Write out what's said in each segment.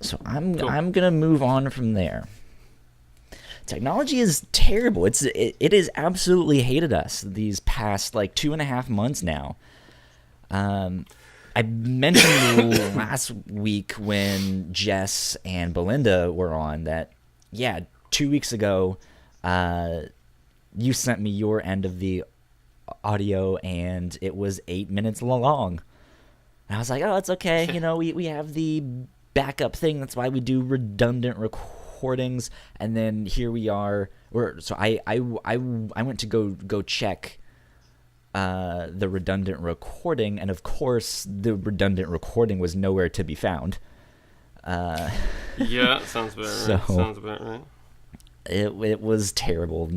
So I'm gonna move on from there. Technology is terrible. It has absolutely hated us these past like 2.5 months now. I mentioned last week when Jess and Belinda were on that, 2 weeks ago, you sent me your end of the audio and it was 8 minutes long. And I was like, oh, it's okay. We have the backup thing. That's why we do redundant recordings. And then here we are. So I went to go check the redundant recording, and of course the redundant recording was nowhere to be found. Yeah, sounds about right. Sounds about right. It was terrible.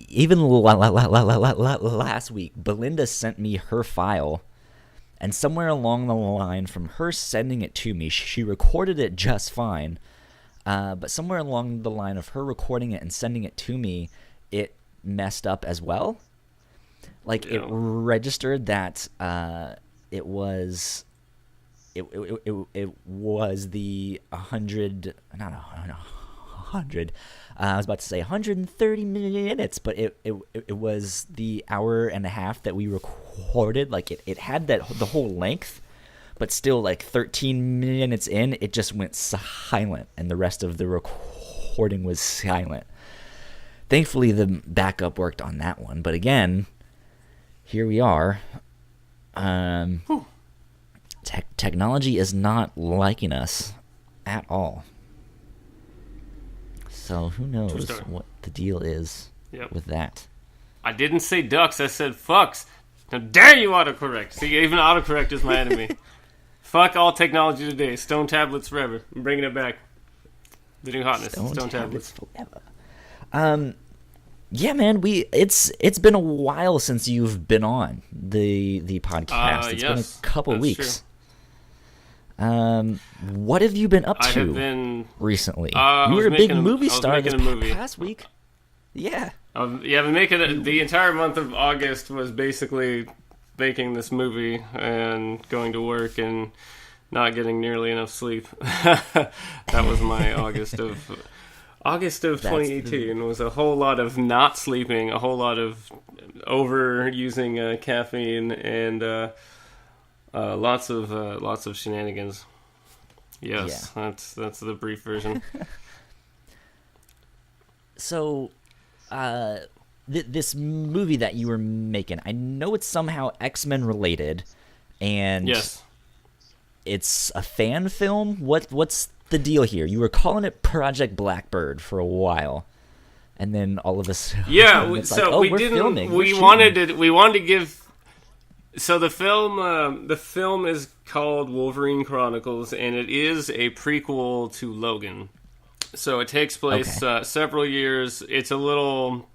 Even last week, Belinda sent me her file, and somewhere along the line from her sending it to me, she recorded it just fine. But somewhere along the line of her recording it and sending it to me, it messed up as well. Like it registered that it was the 100, not 100. I was about to say 130 minutes, but it was the hour and a half that we recorded. Like it had the whole length, but still like 13 minutes in, it just went silent, and the rest of the recording was silent. Thankfully, the backup worked on that one, but again, here we are. Technology is not liking us at all. So who knows what the deal is with that. I didn't say ducks, I said fucks. How dare you autocorrect? See, even autocorrect is my enemy. Fuck all technology today. Stone tablets forever. I'm bringing it back. The new hotness. Stone tablets forever. Yeah, man, it's been a while since you've been on the podcast. It's been a couple weeks. What have you been up to recently? You were a big movie star this past week. Yeah. I've been making it. The entire month of August was basically making this movie and going to work and not getting nearly enough sleep. That was my August of 2018 was a whole lot of not sleeping, a whole lot of overusing caffeine, and lots of shenanigans. Yes, yeah. That's the brief version. So, this movie that you were making, I know it's somehow X-Men related, and yes, it's a fan film. What's the deal here? You were calling it Project Blackbird for a while, and then all of a sudden, we wanted to give. So the film is called Wolverine Chronicles, and it is a prequel to Logan. So it takes place several years. It's a little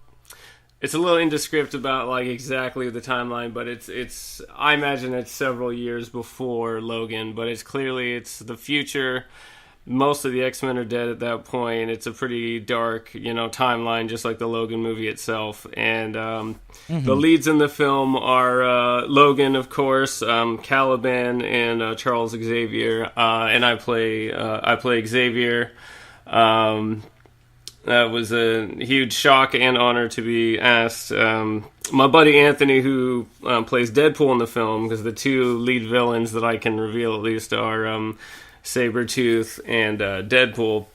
indescript about like exactly the timeline, but it's I imagine it's several years before Logan, but it's the future. Most of the X-Men are dead at that point. It's a pretty dark, timeline, just like the Logan movie itself. And the leads in the film are Logan, of course, Caliban, and Charles Xavier. And I play Xavier. That was a huge shock and honor to be asked. My buddy Anthony, who plays Deadpool in the film, because the two lead villains that I can reveal at least are Sabretooth and Deadpool.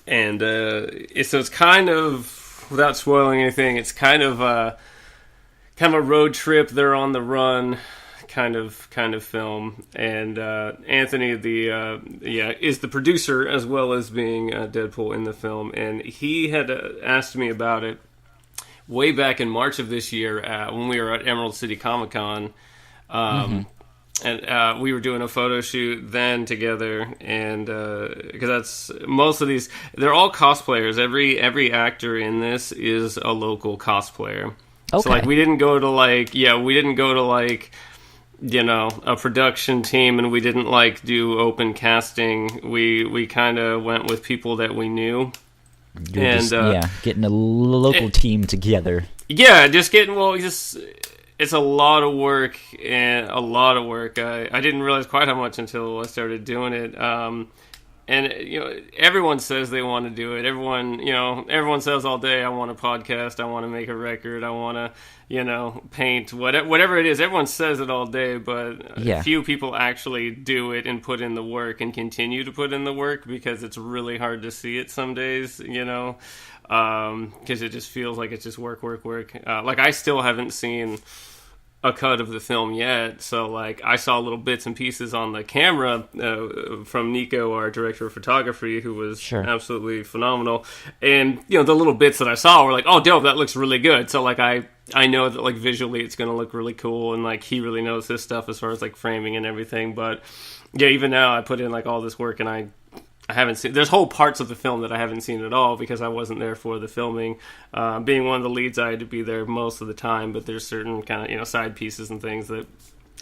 And so it's kind of, without spoiling anything, it's kind of a road trip. They're on the run kind of film. And Anthony is the producer as well as being Deadpool in the film, and he had asked me about it way back in March of this year when we were at Emerald City Comic Con, and we were doing a photo shoot then together, and because that's most of these, they're all cosplayers. Every actor in this is a local cosplayer. So like we didn't go to a production team, and we didn't do open casting. We kind of went with people that we knew. Getting a local team together. Yeah, it's a lot of work and a lot of work. I didn't realize quite how much until I started doing it. And everyone says they want to do it. Everyone says all day, I want a podcast, I want to make a record, I want to, paint, whatever it is. Everyone says it all day, but few people actually do it and put in the work and continue to put in the work, because it's really hard to see it some days, because it just feels like it's just work. Like, I still haven't seen a cut of the film yet, so like I saw little bits and pieces on the camera from Nico, our director of photography, who was absolutely phenomenal. And the little bits that I saw were like, oh dope, that looks really good. So like I know that like visually it's gonna look really cool, and like he really knows his stuff as far as like framing and everything. But yeah, even now I put in like all this work, and I haven't seen. There's whole parts of the film that I haven't seen at all because I wasn't there for the filming. Being one of the leads, I had to be there most of the time. But there's certain kind of side pieces and things that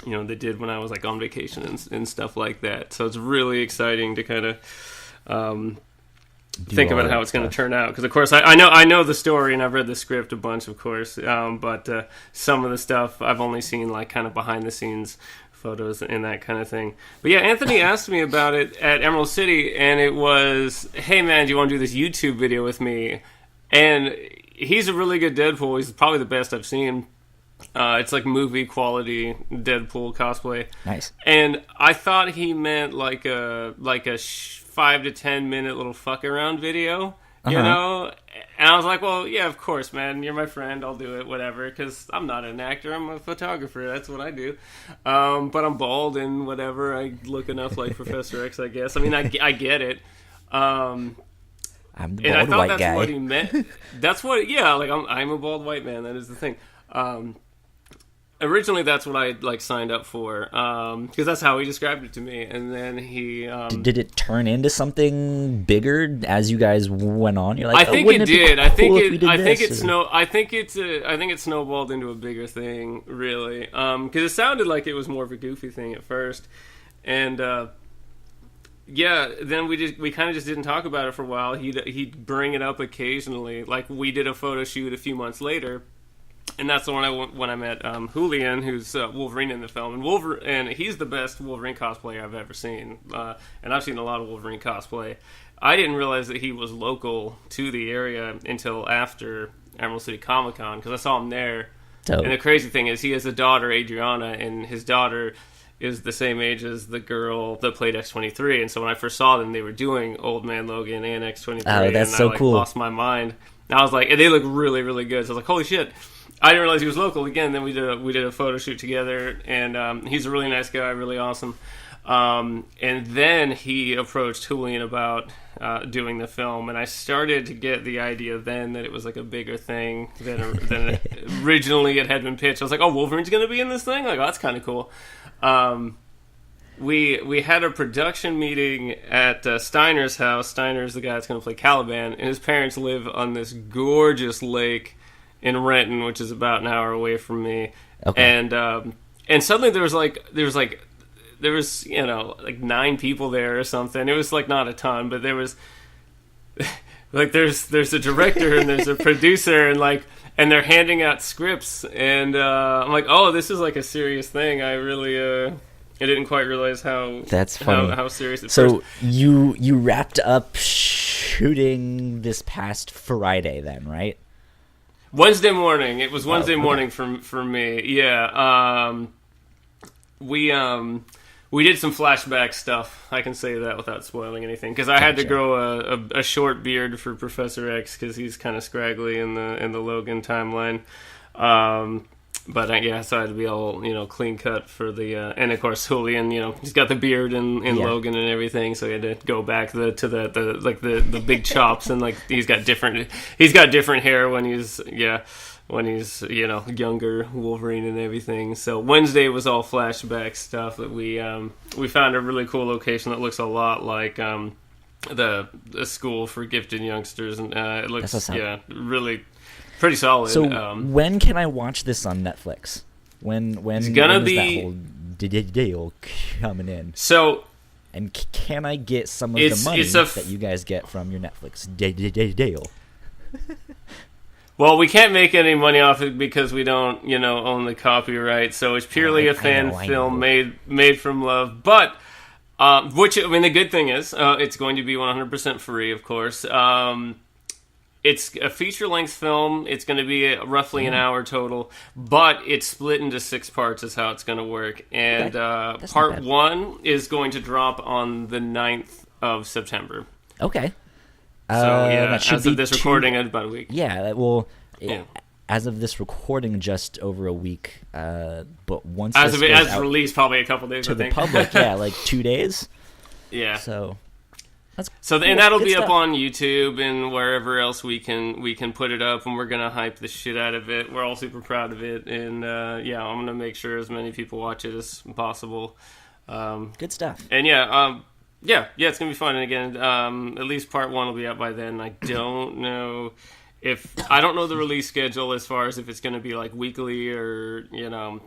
they did when I was like on vacation and stuff like that. So it's really exciting to kind of think about how it's going to turn out. Because of course I know the story and I've read the script a bunch, of course. But some of the stuff I've only seen like kind of behind the scenes photos and that kind of thing. But yeah, Anthony asked me about it at Emerald City, and it was, hey man, do you want to do this YouTube video with me? And he's a really good Deadpool. He's probably the best I've seen. It's like movie quality Deadpool cosplay. Nice. And I thought he meant like a 5 to 10 minute little fuck around video. And I was like, well, yeah, of course, man. You're my friend. I'll do it, whatever. Because I'm not an actor. I'm a photographer. That's what I do. But I'm bald and whatever. I look enough like Professor X, I guess. I mean, I get it. I'm the bald and I thought white that's guy. what he meant. That's what, yeah, like I'm a bald white man. That is the thing. Originally, that's what I like signed up for, because that's how he described it to me. And then he did it turn into something bigger as you guys went on? You're like, I think it did. I think it snowballed into a bigger thing, really, because it sounded like it was more of a goofy thing at first, and then we kind of just didn't talk about it for a while. He'd bring it up occasionally, like we did a photo shoot a few months later. And that's the one when I met Julian, who's Wolverine in the film, and he's the best Wolverine cosplayer I've ever seen. And I've seen a lot of Wolverine cosplay. I didn't realize that he was local to the area until after Emerald City Comic Con, because I saw him there. Dope. And the crazy thing is, he has a daughter, Adriana, and his daughter is the same age as the girl that played X-23. And so when I first saw them, they were doing Old Man Logan and X-23. Oh, that's and so I cool. Lost my mind. And I was like, and they look really, really good. So I was like, holy shit. I didn't realize he was local. Again, then we did a photo shoot together, and he's a really nice guy, really awesome. And then he approached Julian about doing the film, and I started to get the idea then that it was like a bigger thing than originally it had been pitched. I was like, oh, Wolverine's going to be in this thing? Like, oh, that's kind of cool. We had a production meeting at Steiner's house. Steiner's the guy that's going to play Caliban, and his parents live on this gorgeous lake in Renton, which is about an hour away from me. Okay. And suddenly there was like 9 people there or something. It was like not a ton, but there was like there's a director and there's a producer and they're handing out scripts, and I'm like, oh, this is like a serious thing. I really I didn't quite realize how that's funny. How serious it So you wrapped up shooting this past Friday then, right? Wednesday morning. It was Wednesday morning for me. Yeah. We did some flashback stuff. I can say that without spoiling anything, because I had to grow a short beard for Professor X because he's kind of scraggly in the Logan timeline. But so I had to be all clean cut for the and of course Julian, he's got the beard in Logan and everything, so he had to go back to the big chops, and like he's got different hair when he's younger Wolverine and everything. So Wednesday was all flashback stuff that we found a really cool location that looks a lot like the school for gifted youngsters, and it looks really pretty solid. So when can I watch this on Netflix? When it's gonna when be that whole deal coming in? So, and can I get some of the money that you guys get from your Netflix deal? Well, we can't make any money off it because we don't, own the copyright. So it's purely a fan film made from love. But, the good thing is, it's going to be 100% free, of course. It's a feature-length film. It's going to be roughly an hour total, but it's split into 6 parts is how it's going to work. And part 1 is going to drop on the 9th of September. Okay. So, as of this recording, in about a week. Yeah, as of this recording, just over a week. But once as it's released, probably a couple days to the public, like 2 days. Yeah. So and that'll be up on YouTube and wherever else we can put it up, and we're gonna hype the shit out of it. We're all super proud of it, and I'm gonna make sure as many people watch it as possible. Good stuff. And it's gonna be fun. And again, at least part 1 will be out by then. I don't know the release schedule as far as if it's going to be like weekly or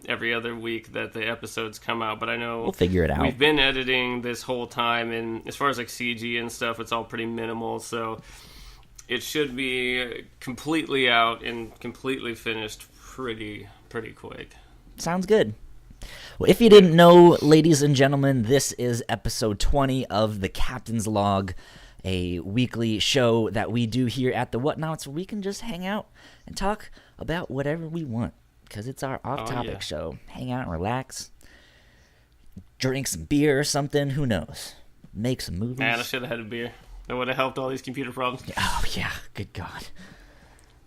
every other week that the episodes come out. But I know we'll figure it out. We've been editing this whole time, and as far as like CG and stuff, it's all pretty minimal. So it should be completely out and completely finished pretty quick. Sounds good. Well, if you didn't know, ladies and gentlemen, this is episode 20 of The Captain's Log, a weekly show that we do here at the Whatnauts where we can just hang out and talk about whatever we want because it's our off-topic show. Hang out and relax, drink some beer or something, who knows, make some movies. Man, I should have had a beer. That would have helped all these computer problems. Oh, yeah, good God.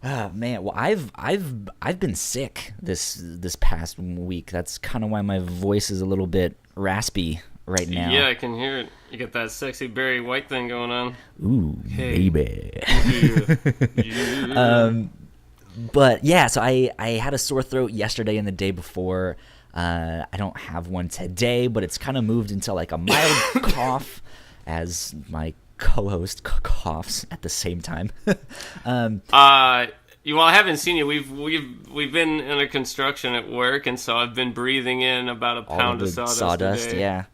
Oh, man, well, I've been sick this past week. That's kind of why my voice is a little bit raspy right now. Yeah, I can hear it. You got that sexy Barry White thing going on. Ooh, hey. Baby. Yeah. But yeah, so I had a sore throat yesterday and the day before. I don't have one today, but it's kind of moved into like a mild cough as my co-host coughs at the same time. Well, I haven't seen you. We've been in a construction at work, and so I've been breathing in about a pound of sawdust a day. Yeah.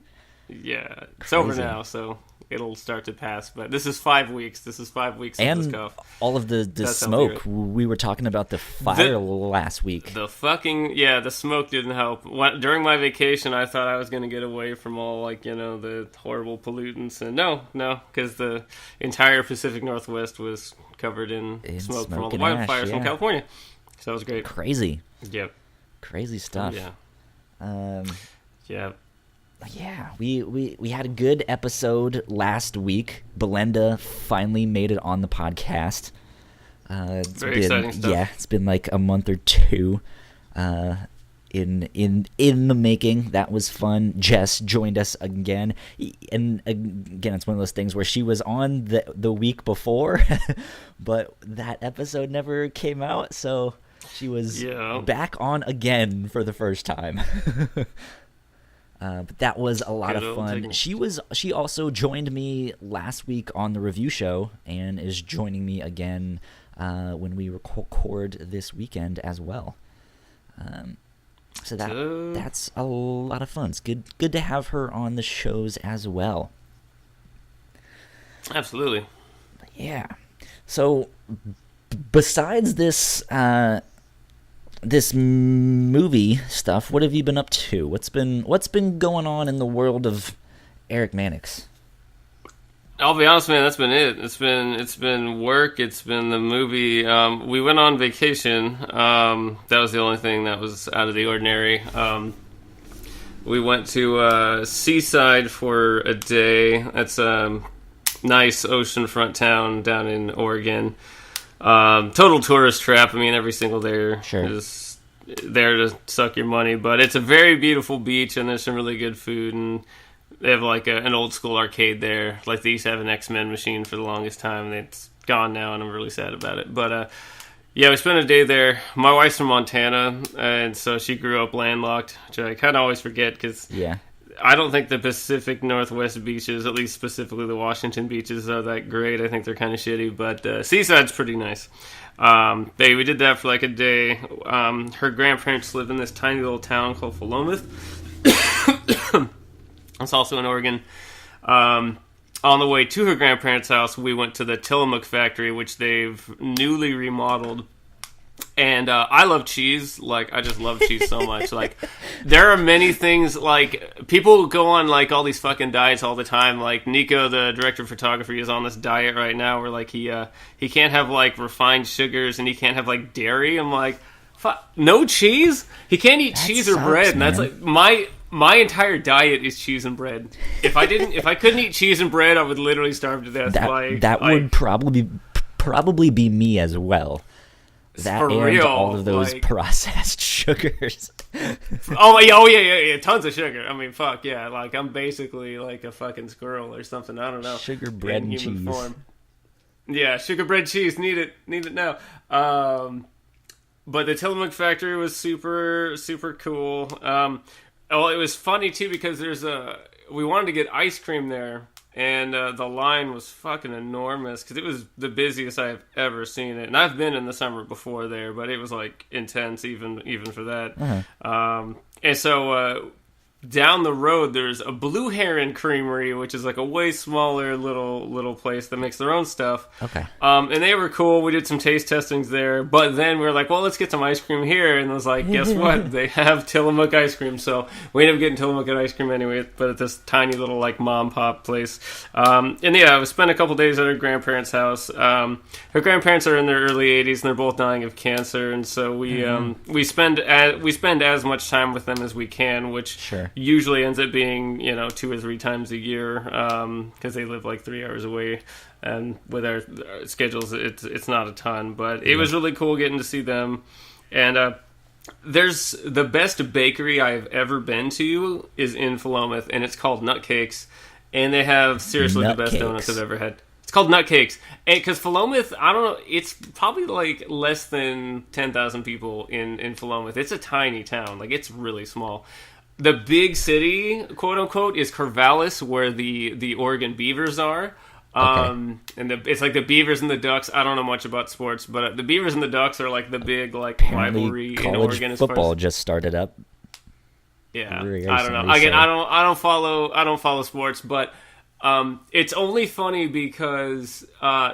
Yeah, it's over now, so it'll start to pass. But this is 5 weeks. This is 5 weeks of this cough. All of the smoke. We were talking about the fire last week. The smoke didn't help. During my vacation, I thought I was going to get away from all the horrible pollutants, and no, because the entire Pacific Northwest was covered in smoke from all the wildfires from California. So that was great. Crazy. Yep. Crazy stuff. Yeah. Yeah. Yeah, we had a good episode last week. Belinda finally made it on the podcast. Very exciting stuff. Yeah, it's been like a month or two in the making. That was fun. Jess joined us again, and again, it's one of those things where she was on the week before, but that episode never came out, so she was back on again for the first time. But that was a lot of fun. She also joined me last week on the review show and is joining me again when we record this weekend as well. So that's a lot of fun. It's good to have her on the shows as well. Absolutely. Yeah. So besides this movie stuff, what have you been up to? What's been going on in the world of Eric Manix? I'll be honest, man. That's been it. It's been work. It's been the movie. We went on vacation. That was the only thing that was out of the ordinary. We went to Seaside for a day. That's a nice oceanfront town down in Oregon. Total tourist trap. I mean, every single day is there to suck your money, but it's a very beautiful beach, and there's some really good food, and they have like an old school arcade there. Like they used to have an X-Men machine for the longest time, and it's gone now, and I'm really sad about it. But we spent a day there. My wife's from Montana, and so she grew up landlocked, which I kind of always forget because I don't think the Pacific Northwest beaches, at least specifically the Washington beaches, are that great. I think they're kind of shitty, but Seaside's pretty nice. We did that for like a day. Her grandparents live in this tiny little town called Philomath. It's also in Oregon. On the way to her grandparents' house, we went to the Tillamook factory, which they've newly remodeled. And I love cheese. Like, I just love cheese so much. Like, there are many things, like, people go on, like, all these fucking diets all the time. Like, Nico, the director of photography, is on this diet right now where, like, he can't have, like, refined sugars and he can't have, like, dairy. I'm like, no cheese? He can't eat cheese or bread. Man. And that's, like, my entire diet is cheese and bread. If I couldn't eat cheese and bread, I would literally starve to death. That would probably be me as well. That and real, all of those processed sugars. Oh yeah, tons of sugar. I mean, fuck yeah, like I'm basically like a fucking squirrel or something. I don't know. Sugar, bread, and cheese. Form. Yeah, sugar, bread, cheese. Need it now. But the Tillamook factory was super, super cool. Well, it was funny too because we wanted to get ice cream there. And the line was fucking enormous because it was the busiest I've ever seen it. And I've been in the summer before there, but it was like intense even for that. Uh-huh. And so down the road, there's a Blue Heron Creamery, which is like a way smaller little place that makes their own stuff. Okay. And they were cool. We did some taste testings there, but then we were like, well, let's get some ice cream here. And I was like, guess what? They have Tillamook ice cream. So we ended up getting Tillamook ice cream anyway, but at this tiny little like mom pop place. And yeah, I spent a couple days at her grandparents' house. Her grandparents are in their early 80s, and they're both dying of cancer. And so we spend as much time with them as we can, which usually ends up being 2 or 3 times a year because they live like 3 hours away, and with our schedules it's not a ton, but it was really cool getting to see them. And there's the best bakery I've ever been to is in Philomath, and it's called Nutcakes, and they have seriously the best donuts I've ever had. It's called Nutcakes, and because Philomath, I don't know, it's probably like less than 10,000 people in Philomath. It's a tiny town, like it's really small. The big city, quote unquote, is Corvallis, where the Oregon Beavers are. And it's like the Beavers and the Ducks. I don't know much about sports, but the Beavers and the Ducks are like the big like rivalry in Oregon. Football just started up. Yeah, I don't know. Again, I don't follow sports, but it's only funny because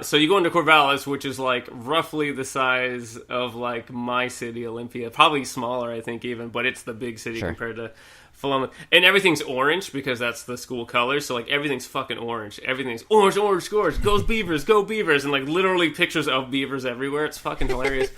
so you go into Corvallis, which is like roughly the size of like my city, Olympia, probably smaller, I think even, but it's the big city compared to Philomath, and everything's orange because that's the school colors. So like everything's fucking orange. Everything's orange scores, goes Beavers, go Beavers, and like literally pictures of Beavers everywhere. It's fucking hilarious.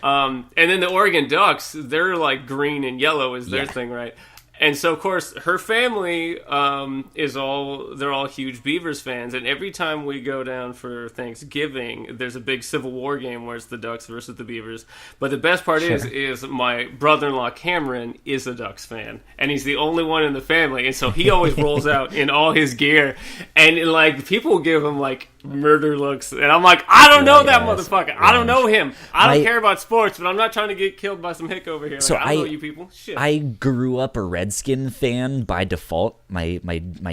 And then the Oregon Ducks, they're like green and yellow is their thing, right? And so, of course, her family they're all huge Beavers fans. And every time we go down for Thanksgiving, there's a big Civil War game where it's the Ducks versus the Beavers. But the best part is my brother-in-law Cameron is a Ducks fan. And he's the only one in the family. And so he always rolls out in all his gear. And, like, people give him, like, murder looks. And I'm like, I don't know that motherfucker. I don't know him. I don't care about sports, but I'm not trying to get killed by some hick over here. Like, so I know you people. Shit. I grew up a Redskin fan by default. My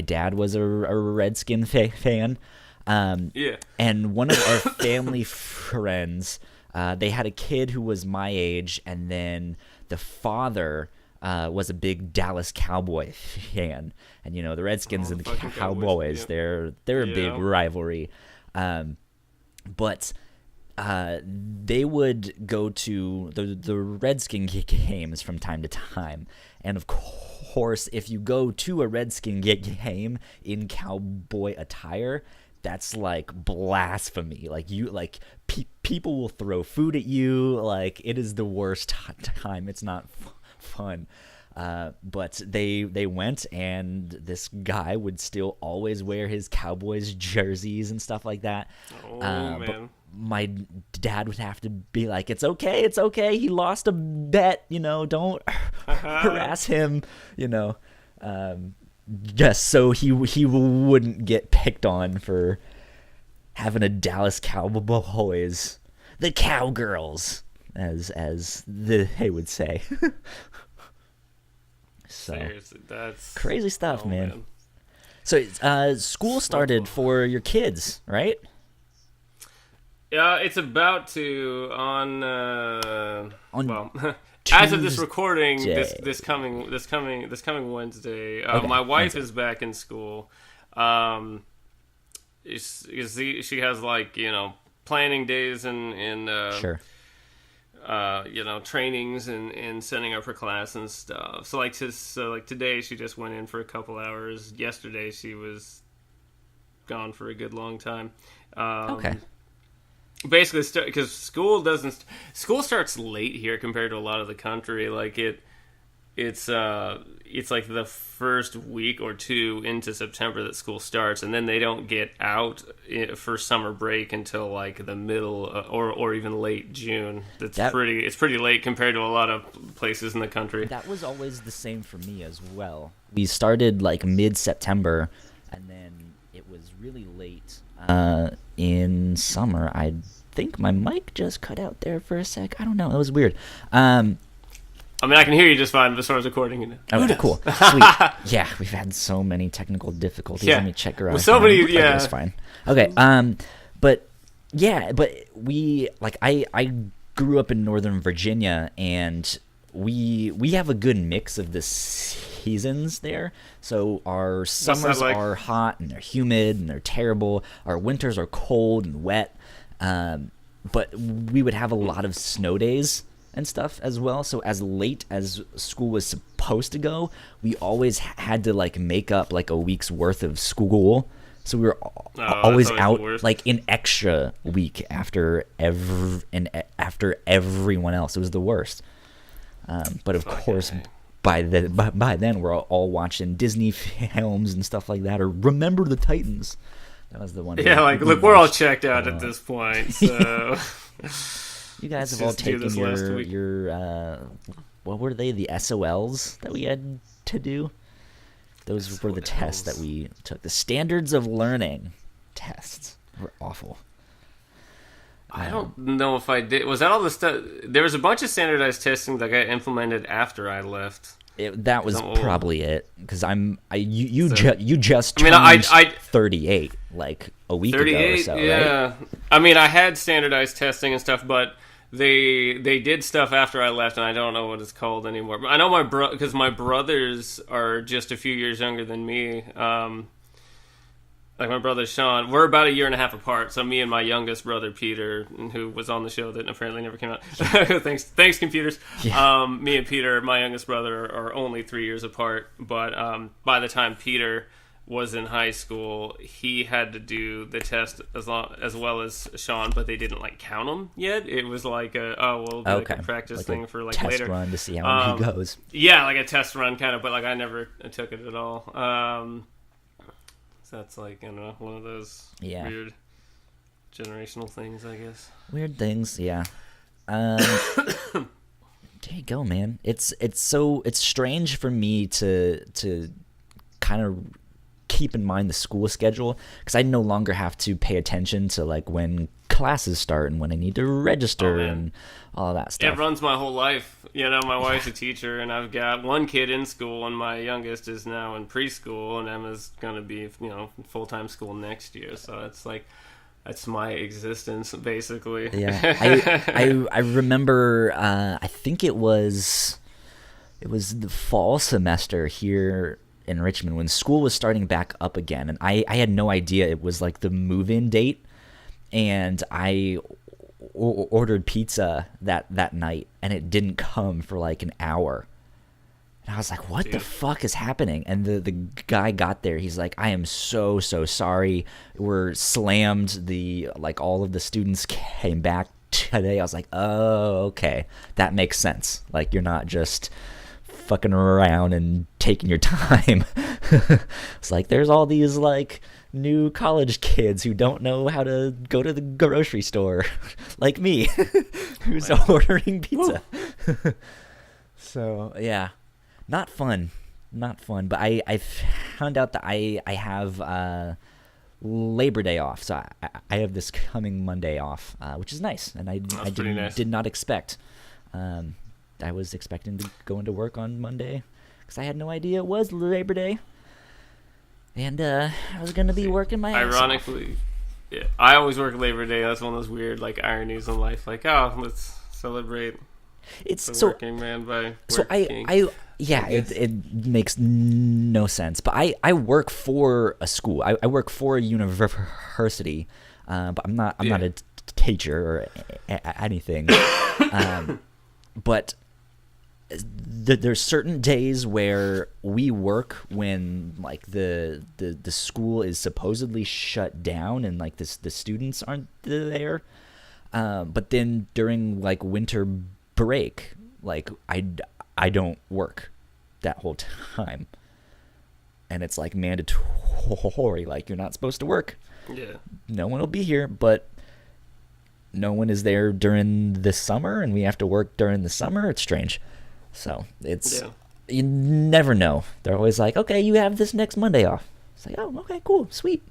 dad was a Redskin fan. And one of our family friends, they had a kid who was my age, and then the father was a big Dallas Cowboy fan. And the Redskins and the Cowboys, they're a big rivalry. But they would go to the Redskin games from time to time, and of course, if you go to a Redskin game in cowboy attire, that's like blasphemy. Like people will throw food at you. Like it is the worst time. It's not fun. But they went, and this guy would still always wear his Cowboys jerseys and stuff like that. Man. But my dad would have to be like, it's okay. He lost a bet, don't harass him, just so he wouldn't get picked on for having a Dallas Cowboys, the Cowgirls, as they would say. So seriously, that's crazy stuff, man. So school started for your kids, right? Yeah, it's about to on well, as of this recording, this coming Wednesday. My wife is back in school. She has like planning days and trainings and setting up for class and stuff. So like today she just went in for a couple hours. Yesterday she was gone for a good long time. Okay. Basically, because school starts late here compared to a lot of the country. Like it's like the first week or two into September that school starts, and then they don't get out for summer break until like the middle or even late June. It's pretty late compared to a lot of places in the country. That was always the same for me as well. We started like mid-September, and then it was really late in summer. I think my mic just cut out there for a sec. I don't know. It was weird. I mean, I can hear you just fine as far as recording. Okay, cool. Sweet. Yeah, we've had so many technical difficulties. Yeah. Let me check around. Well, so many, yeah. It's fine. Okay, but we, like, I grew up in Northern Virginia, and we have a good mix of the seasons there. So our summers are hot, and they're humid, and they're terrible. Our winters are cold and wet. But we would have a lot of snow days and stuff as well. So as late as school was supposed to go, we always had to like make up like a week's worth of school. So we were always out like an extra week after everyone else. It was the worst. But of course, by then we're all watching Disney films and stuff like that, or Remember the Titans. That was the one. Yeah, like look, we're all checked out at this point. So. You guys have all taken your what were they? The SOLs that we had to do? Those were the tests that we took. The standards of learning tests were awful. I don't know if I did. Was that all the stuff? There was a bunch of standardized testing that got implemented after I left. That was probably it, because you just turned 38 like a week ago or so, yeah. Right? I mean, I had standardized testing and stuff, but they did stuff after I left, and I don't know what it's called anymore. But I know because my brothers are just a few years younger than me. Like my brother Sean, we're about a year and a half apart. So me and my youngest brother Peter, who was on the show that apparently never came out. thanks computers. Yeah. Me and Peter, my youngest brother, are only 3 years apart. But by the time Peter was in high school, he had to do the test as well as Sean, but they didn't like count him yet. It was like like a practice thing for like test later run to see how he goes. Yeah, like a test run kind of, but like I never took it at all. So that's like, I don't know, one of those weird generational things, I guess. Weird things, yeah. There you go, man. It's strange for me to kind of keep in mind the school schedule, because I no longer have to pay attention to like when classes start and when I need to register and all that stuff. It runs my whole life. My wife's a teacher, and I've got one kid in school, and my youngest is now in preschool, and Emma's going to be, full-time school next year. So it's like, that's my existence, basically. Yeah. I remember, I think it was the fall semester here in Richmond when school was starting back up again, and I had no idea it was like the move-in date, and I ordered pizza that night, and it didn't come for like an hour. And I was like, what the fuck is happening? And the guy got there. He's like, I am so sorry. We're slammed. All of the students came back today. I was like, oh, okay. That makes sense. Like, you're not just fucking around and taking your time. It's like, there's all these like new college kids who don't know how to go to the grocery store, like me, who's ordering pizza. So yeah, not fun. But I found out that I have Labor Day off, so I have this coming Monday off, which is nice, and I did not expect. I was expecting to go into work on Monday because I had no idea it was Labor Day. And I was going to be working my ass Ironically, yeah, I always work Labor Day. That's one of those weird like ironies in life. Like, oh, let's celebrate the working man by working. It makes no sense. But I work for a school. I work for a university, but I'm not a teacher or anything. But there's certain days where we work when like the school is supposedly shut down and like the students aren't there. But then during like winter break, like I don't work that whole time. And it's like mandatory, like you're not supposed to work. Yeah. No one will be here, but no one is there during the summer, and we have to work during the summer. It's strange. So it's you never know. They're always like, okay, you have this next Monday off. It's like, oh, okay, cool, sweet.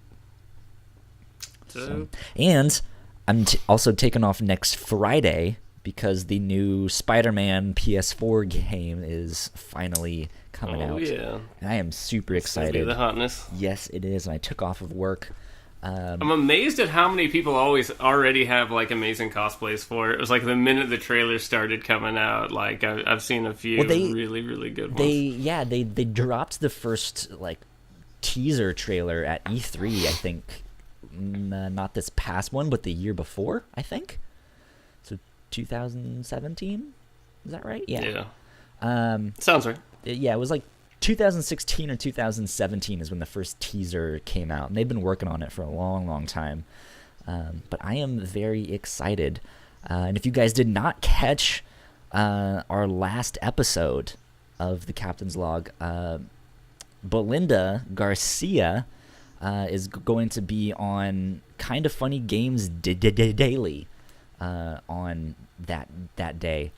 So, and I'm also taking off next Friday because the new Spider-Man PS4 game is finally coming out. Yeah. And I am super excited. The hotness. Yes, it is. And I took off of work. I'm amazed at how many people already have like amazing cosplays for it. It was like the minute the trailer started coming out, like I've seen a few really, really good ones. They dropped the first like teaser trailer at E3, I think. Not this past one, but the year before, I think. So 2017? Is that right? Yeah. Sounds right. Yeah, it was like 2016 or 2017 is when the first teaser came out, and they've been working on it for a long, long time. But I am very excited. And if you guys did not catch our last episode of the Captain's Log, Belinda Garcia is going to be on Kind of Funny Games Daily on that day.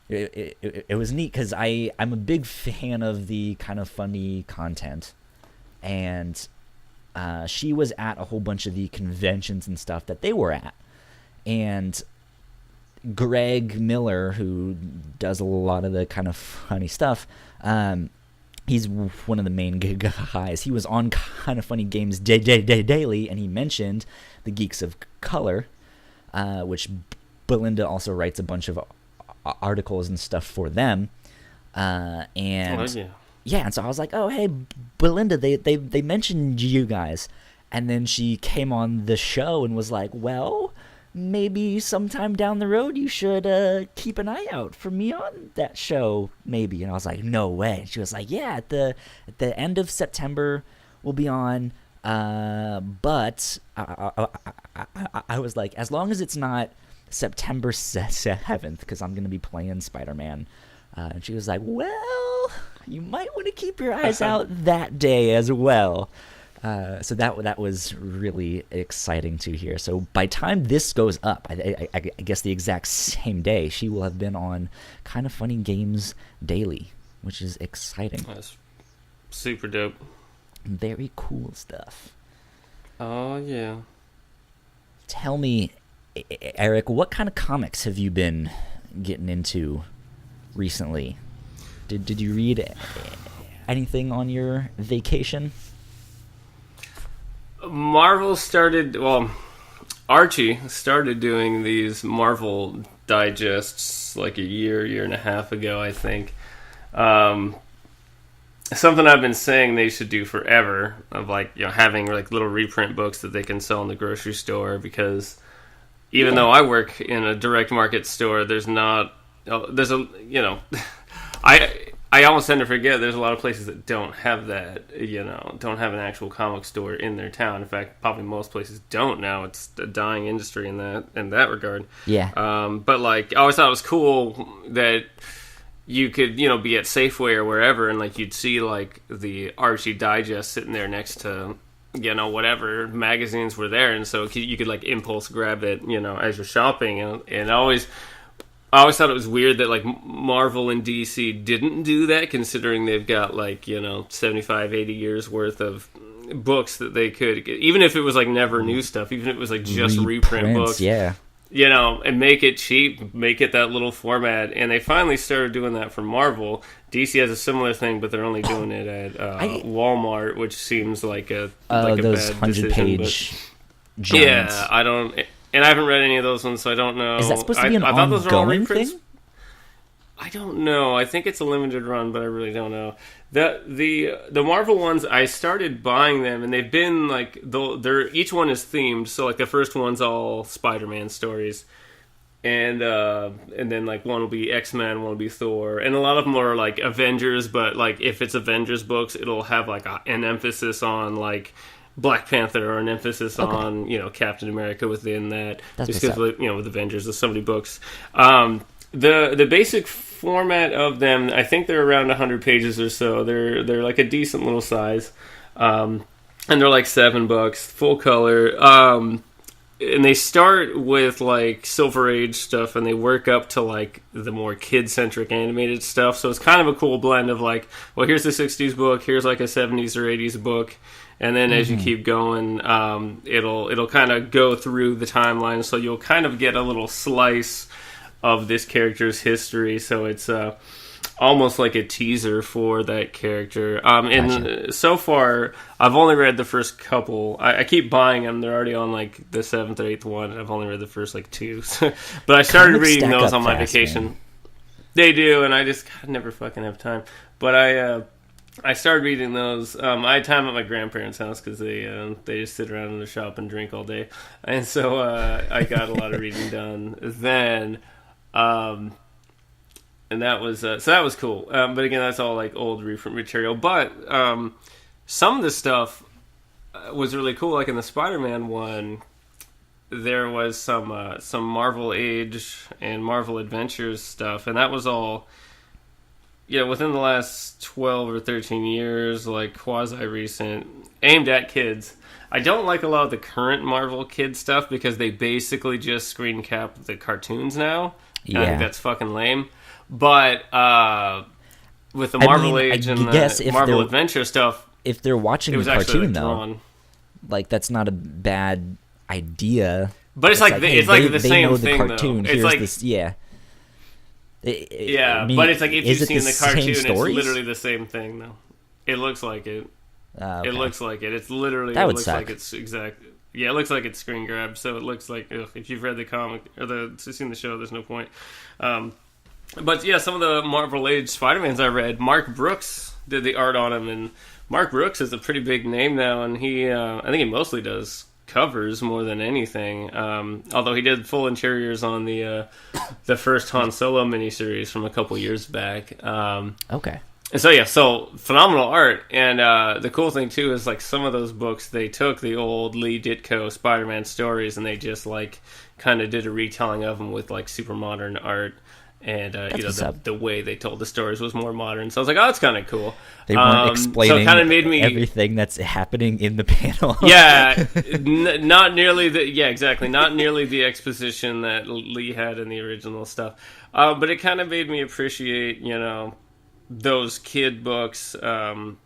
It was neat because I'm a big fan of the Kind of Funny content, and she was at a whole bunch of the conventions and stuff that they were at, and Greg Miller, who does a lot of the Kind of Funny stuff, he's one of the main guys. He was on Kind of Funny Games Daily, and he mentioned the Geeks of Color, which Belinda also writes a bunch of articles and stuff for them, and so I was like, oh hey Belinda, they mentioned you guys, and then she came on the show and was like, well, maybe sometime down the road you should keep an eye out for me on that show, maybe. And I was like, no way. And she was like, yeah, at the end of September we'll be on, but I was like, as long as it's not September 7th, because I'm going to be playing Spider-Man. And she was like, well, you might want to keep your eyes out that day as well. So that was really exciting to hear. So by time this goes up, I guess the exact same day, she will have been on Kind of Funny Games Daily, which is exciting. That's super dope. Very cool stuff. Oh, yeah. Tell me, Eric, what kind of comics have you been getting into recently? Did you read anything on your vacation? Archie started doing these Marvel digests like a year and a half ago, I think. Something I've been saying they should do forever, of like, you know, having like little reprint books that they can sell in the grocery store, because even though I work in a direct market store, I almost tend to forget there's a lot of places that don't have that, don't have an actual comic store in their town. In fact, probably most places don't now. It's a dying industry in that regard. Yeah. But like, I always thought it was cool that you could, be at Safeway or wherever, and like you'd see like the Archie Digest sitting there next to, whatever magazines were there, and so you could like impulse grab it, as you're shopping, and I always thought it was weird that like Marvel and DC didn't do that, considering they've got like 75, 80 years worth of books that they could, even if it was like never new stuff, even if it was like just reprint books, and make it cheap, make it that little format. And they finally started doing that for Marvel. DC has a similar thing, but they're only doing it at Walmart, which seems like a those bad decision. 100-page giants. Yeah, I don't. And I haven't read any of those ones, so I don't know. Is that supposed to be an ongoing thing? I don't know. I think it's a limited run, but I really don't know. The Marvel ones, I started buying them, and they've been like they're each one is themed. So like the first one's all Spider-Man stories, and then like one will be X-Men, one will be Thor, and a lot of them are like Avengers. But like if it's Avengers books, it'll have like an emphasis on like Black Panther or an emphasis on Captain America within that. That's just because with Avengers, there's so many books. The basic format of them, I think they're around 100 pages or so. They're like a decent little size, and they're like $7, full color. And they start with like Silver Age stuff, and they work up to like the more kid-centric animated stuff. So it's kind of a cool blend of like, well, here's the 60s book, here's like a 70s or 80s book, and then as you keep going, it'll kind of go through the timeline, so you'll kind of get a little slice of this character's history, so it's almost like a teaser for that character. And so far, I've only read the first couple. I keep buying them. They're already on like the 7th or 8th one, and I've only read the first like 2. But I started reading those on my vacation. Man. They do, and I just never fucking have time. But I started reading those. I had time at my grandparents' house because they just sit around in the shop and drink all day, and so I got a lot of reading done then. And that was so that was cool. But again, that's all like old material. But some of the stuff was really cool. Like in the Spider-Man one, there was some Marvel Age and Marvel Adventures stuff, and that was all within the last 12 or 13 years, like quasi recent, aimed at kids. I don't like a lot of the current Marvel kid stuff because they basically just screen cap the cartoons now. Yeah. I think that's fucking lame. But with the Marvel Age and the Marvel Adventure stuff, if they're watching the cartoon though, like that's not a bad idea. But it's like the same thing cartoon. Though. It's like this, but it's like if you've seen the cartoon, it's literally the same thing though. It looks like it. Okay. It looks like it. It's literally. That would looks suck. Like it's exact. Yeah, it looks like it's screen grab. So it looks like if you've read the comic or seen the show, there's no point. But yeah, some of the Marvel Age Spider-Mans I read, Mark Brooks did the art on him, and Mark Brooks is a pretty big name now, and he I think he mostly does covers more than anything. Although he did full interiors on the first Han Solo miniseries from a couple years back. Okay. And so phenomenal art, and the cool thing too is like some of those books they took the old Lee Ditko Spider-Man stories and they just like kind of did a retelling of them with like super modern art, and the way they told the stories was more modern. So I was like, oh, that's kind of cool. They weren't explaining so it kind of made me everything that's happening in the panel. Yeah, not nearly exactly, not nearly the exposition that Lee had in the original stuff. But it kind of made me appreciate, those kid books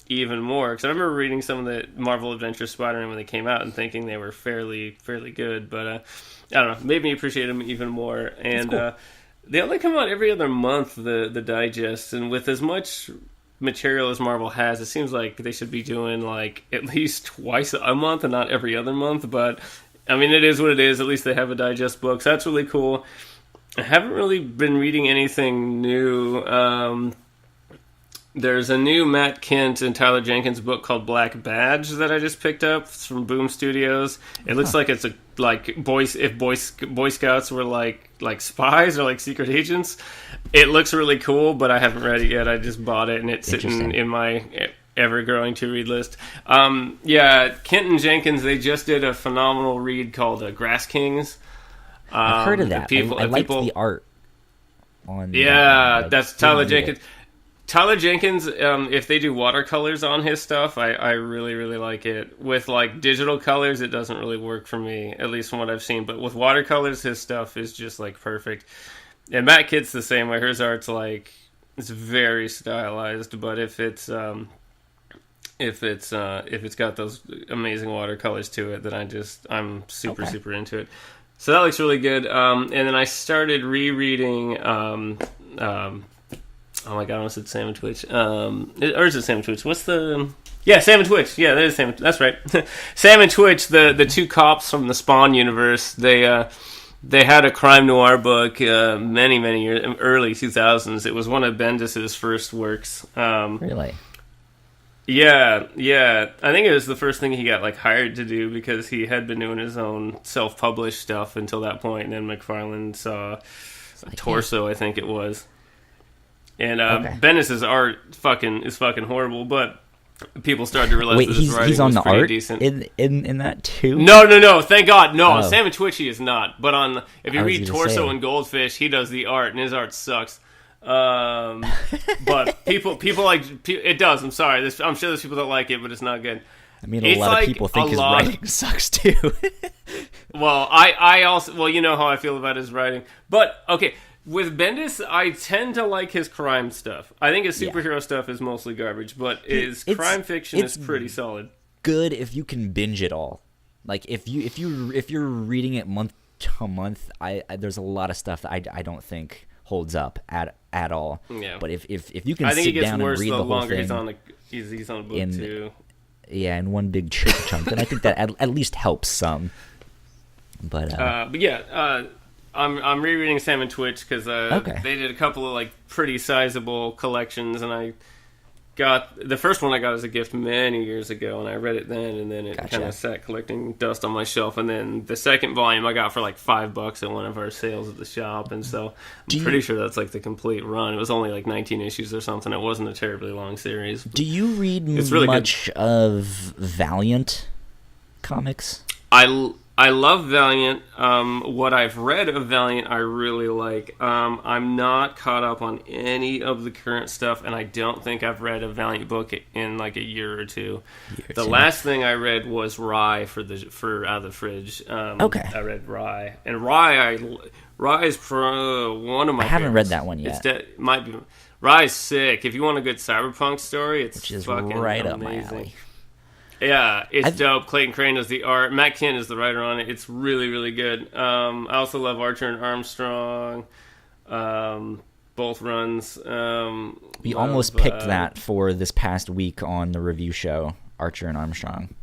even more, because I remember reading some of the Marvel Adventure Spider-Man when they came out and thinking they were fairly good, but I don't know, made me appreciate them even more. And cool. They only come out every other month, the digest, and with as much material as Marvel has, it seems like they should be doing like at least twice a month and not every other month. But I mean, it is what it is. At least they have a digest book, so that's really cool. I haven't really been reading anything new. There's a new Matt Kent and Tyler Jenkins book called Black Badge that I just picked up. It's from Boom Studios. It looks like it's if Boy Scouts were like spies or like secret agents. It looks really cool, but I haven't read it yet. I just bought it and it's sitting in my ever-growing to-read list. Kent and Jenkins, they just did a phenomenal read called Grass Kings. I've heard of that. I liked the art on. Yeah, that's Tyler Jenkins. Tyler Jenkins, if they do watercolors on his stuff, I really, really like it. With like digital colors, it doesn't really work for me, at least from what I've seen. But with watercolors, his stuff is just like perfect. And Matt Kitt's the same way. His art's like it's very stylized, but if it's got those amazing watercolors to it, then I'm super into it. So that looks really good. And then I started rereading. Oh my god, I almost said Sam and Twitch. Or is it Sam and Twitch? What's the... Yeah, Sam and Twitch. Yeah, that is Sam. That's right. Sam and Twitch, the two cops from the Spawn universe, they they had a crime noir book many years, early 2000s. It was one of Bendis's first works. Really? Yeah. I think it was the first thing he got like hired to do because he had been doing his own self-published stuff until that point, and then McFarlane saw Torso, I think it was. And Bendis's art is fucking horrible, but people started to realize that his writing he's on was the pretty art decent. In that too? No, thank God. No, Sam Twitchy is not. But if you read Torso and Goldfish, he does the art, and his art sucks. But people like it does. I'm sorry. I'm sure there's people that like it, but it's not good. I mean, a lot of people think his writing sucks too. Well, I also you know how I feel about his writing, but okay. With Bendis, I tend to like his crime stuff. I think his superhero stuff is mostly garbage, but his crime fiction is pretty solid. Good if you can binge it all. Like if you're reading it month to month, there's a lot of stuff that I don't think holds up at all. Yeah. But if you can sit down and read the whole thing, he's on a book too. Yeah, in one big chunk, then I think that at least helps some. But yeah. I'm rereading Sam and Twitch because they did a couple of like pretty sizable collections, and I got the first one I got as a gift many years ago, and I read it then, and then it kind of sat collecting dust on my shelf. And then the second volume I got for like $5 at one of our sales at the shop, and so I'm pretty sure that's like the complete run. It was only like 19 issues or something. It wasn't a terribly long series. Do you read really much of Valiant comics? I love Valiant. What I've read of Valiant, I really like. I'm not caught up on any of the current stuff, and I don't think I've read a Valiant book in like a year or two. The last thing I read was Rye for Out of the Fridge. I read Rye, and Rye is one of my. I haven't favorites. read that one yet. Might be Rye's sick. If you want a good cyberpunk story, it's fucking right amazing. Up my alley. Yeah, it's dope. Clayton Crane does the art. Matt Kent is the writer on it. It's really, really good. I also love Archer and Armstrong. Both runs. We almost picked that for this past week on the review show, Archer and Armstrong.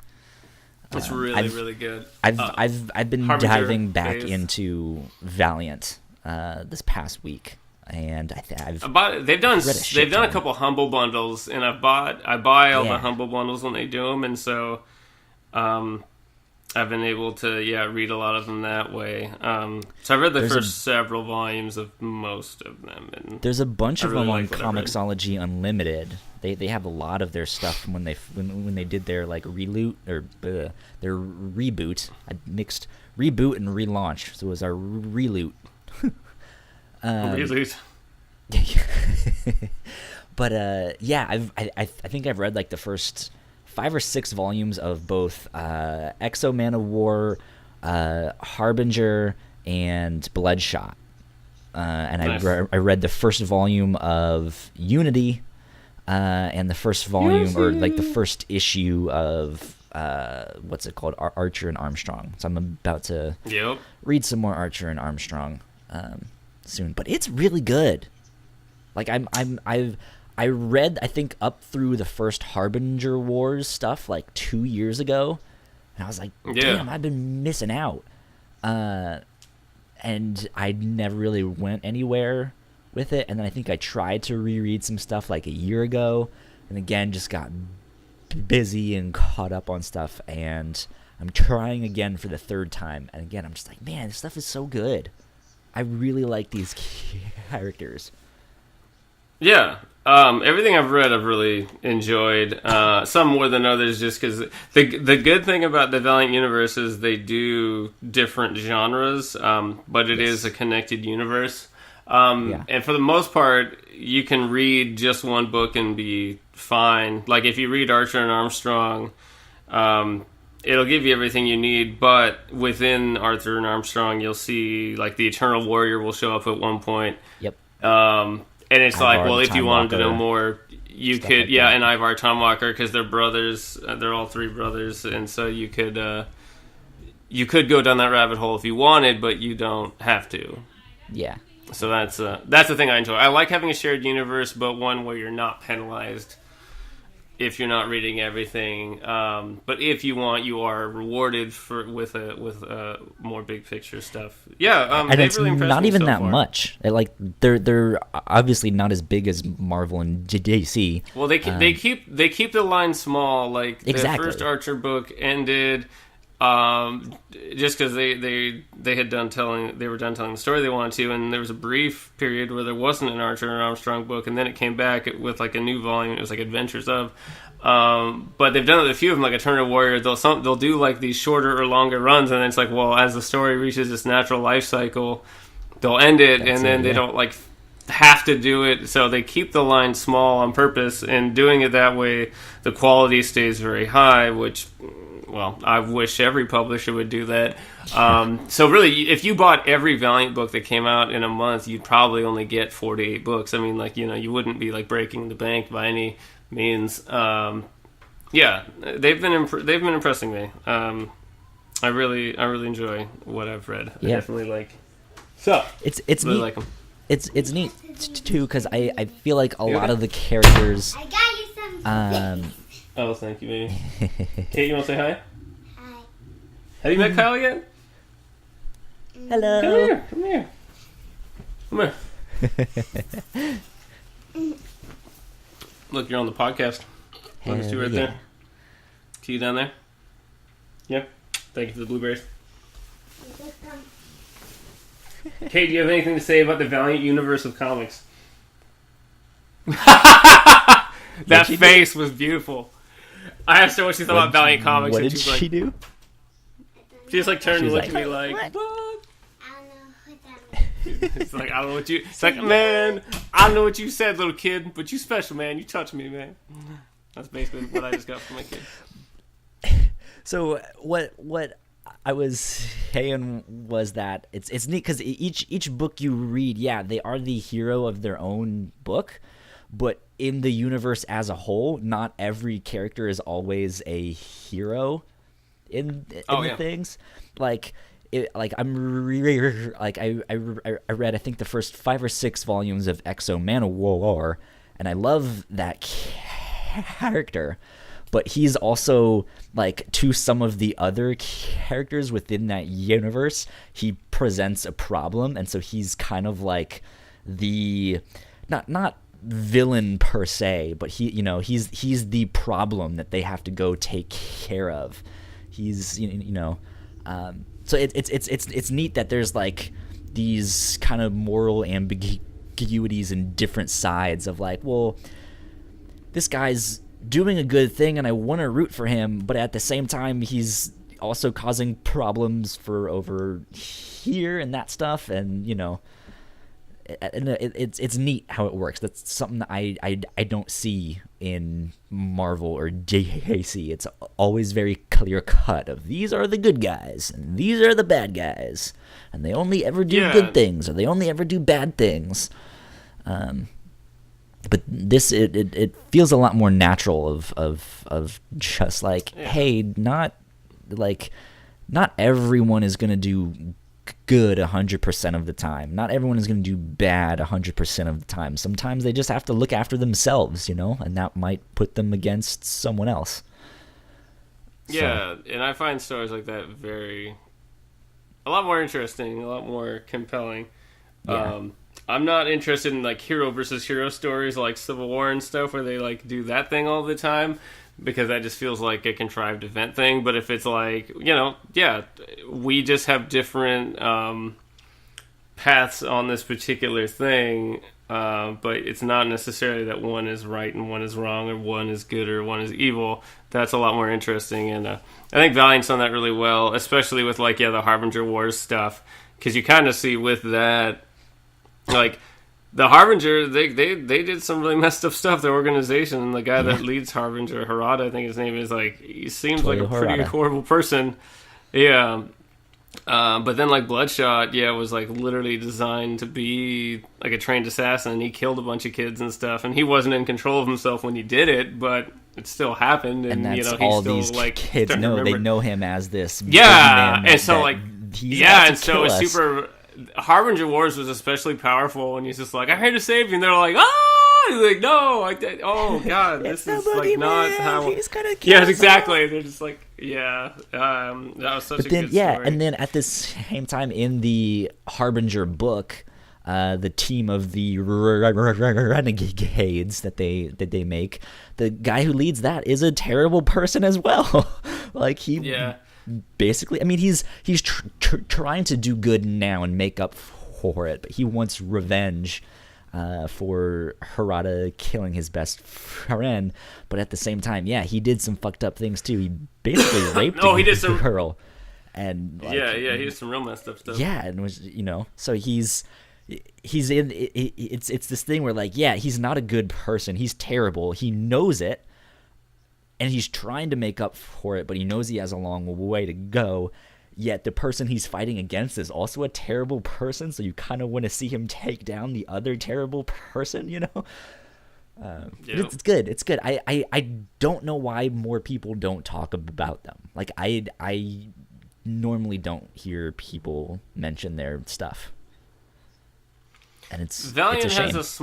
It's really good. I've been diving back into Valiant this past week. And they've done a couple Humble bundles, and I buy all the Humble bundles when they do them, and so I've been able to read a lot of them that way. So I read the first several volumes of most of them, and there's a bunch of them on Comixology Unlimited. They have a lot of their stuff from when they did their like reloot or their reboot. I mixed reboot and relaunch, so it was our reloot. But I think I've read like the first 5 or 6 volumes of both Exo Man of War, Harbinger, and Bloodshot. And nice. I read the first volume of Unity, and the first volume or like the first issue of what's it called, Archer and Armstrong. So I'm about to read some more Archer and Armstrong soon, but it's really good. Like I read I think up through the first Harbinger Wars stuff like 2 years ago, and I was like, damn, I've been missing out. And I never really went anywhere with it. And then I think I tried to reread some stuff like a year ago, and again just got busy and caught up on stuff. And I'm trying again for the third time, and again I'm just like, man, this stuff is so good. I really like these characters. Yeah, everything I've read I've really enjoyed. Some more than others, just because the good thing about the Valiant universe is they do different genres, but it is a connected universe. And for the most part, you can read just one book and be fine. Like if you read Archer and Armstrong, it'll give you everything you need, but within Arthur and Armstrong, you'll see like the Eternal Warrior will show up at one point. Yep. And it's like, well, if you wanted to know more, you could, and Ivar Tomwalker, because they're brothers. They're all 3 brothers, and so you could go down that rabbit hole if you wanted, but you don't have to. Yeah. So that's the thing I enjoy. I like having a shared universe, but one where you're not penalized if you're not reading everything. But if you want, you are rewarded with a more big picture stuff. Yeah, and it's really not even so that far. much. Like they're obviously not as big as Marvel and DC. Well, they keep the line small. Like exactly. The first Archer book ended. Just because they were done telling the story they wanted to, and there was a brief period where there wasn't an Archer and Armstrong book, and then it came back with like a new volume. It was like Adventures of. But they've done it with a few of them, like Eternal Warrior. They'll do like these shorter or longer runs, and then it's like, well, as the story reaches its natural life cycle, they'll end it, and then they don't like have to do it. So they keep the line small on purpose, and doing it that way, the quality stays very high, which. Well, I wish every publisher would do that. So really, if you bought every Valiant book that came out in a month, you'd probably only get 4 to 8 books. I mean, like, you wouldn't be like breaking the bank by any means. Yeah, they've been impressing me. I really enjoy what I've read. I definitely like. So it's really neat. Like them. It's neat too because I feel like a lot of the characters. I got you some. Oh, thank you, baby. Kate, you want to say hi? Hi. Have you met Kyle yet? Hello. Come here. Look, you're on the podcast. Look at you right there. See you down there? Yep. Thank you for the blueberries. Kate, do you have anything to say about the Valiant universe of comics? That face was beautiful. I asked her what she thought about Valiant Comics. What and did she's she like, do? She just like turned and looked at me like, like, what? I don't know what that means. It's like, I don't know what you... It's like, man, I don't know what you said, little kid, but you special, man. You touched me, man. That's basically what I just got from my kid. So what I was saying was that it's neat because each book you read, they are the hero of their own book, but in the universe as a whole, not every character is always a hero in the things. Like I'm like I read I think the first 5 or 6 volumes of Exo Man of War, and I love that character. But he's also, like, to some of the other characters within that universe, he presents a problem, and so he's kind of like the not villain per se, but he's the problem that they have to go take care of. He's so it's neat that there's like these kind of moral ambiguities and different sides of like, well, this guy's doing a good thing and I want to root for him, but at the same time he's also causing problems for over here and that stuff, and it's neat how it works. That's something that I don't see in Marvel or DC. It's always very clear cut of these are the good guys and these are the bad guys, and they only ever do good things or they only ever do bad things. But this it feels a lot more natural of just like, hey, not everyone is gonna do good 100% of the time. Not everyone is gonna do bad 100% of the time. Sometimes they just have to look after themselves, and that might put them against someone else. Yeah, and I find stories like that a lot more interesting, a lot more compelling. Yeah. I'm not interested in like hero versus hero stories like Civil War and stuff where they like do that thing all the time, because that just feels like a contrived event thing. But if it's like, we just have different paths on this particular thing, but it's not necessarily that one is right and one is wrong, or one is good or one is evil. That's a lot more interesting, and I think Valiant's done that really well, especially with like the Harbinger Wars stuff, because you kind of see with that. Like, the Harbinger, they did some really messed up stuff, the organization. The guy that leads Harbinger, Harada, I think his name is, like, he seems like a pretty horrible person. Yeah. But then, like, Bloodshot, was, like, literally designed to be, like, a trained assassin. He killed a bunch of kids and stuff, and he wasn't in control of himself when he did it, but it still happened. And that's he's all still, these like, kids know. They know him as this. And so, like, and so it's us. super... Harbinger Wars was especially powerful when he's just like, I'm here to save you, and they're like, ah! He's like, no, oh god, this is like not how. He's gonna kill yes, exactly. They're just like, yeah, that was such a good story. And then at the same time in the Harbinger book, the team of the renegades that they make, the guy who leads that is a terrible person as well. Like he basically, I mean, he's trying to do good now and make up for it, but he wants revenge for Harada killing his best friend. But at the same time, he did some fucked up things too. He basically raped a girl, and like, he did some real messed up stuff. Yeah, and was so he's in it's this thing where like he's not a good person. He's terrible. He knows it. And he's trying to make up for it, but he knows he has a long way to go. Yet the person he's fighting against is also a terrible person, so you kind of want to see him take down the other terrible person, It's good. It's good. I don't know why more people don't talk about them. Like, I normally don't hear people mention their stuff. And Valiant it's a shame. has it's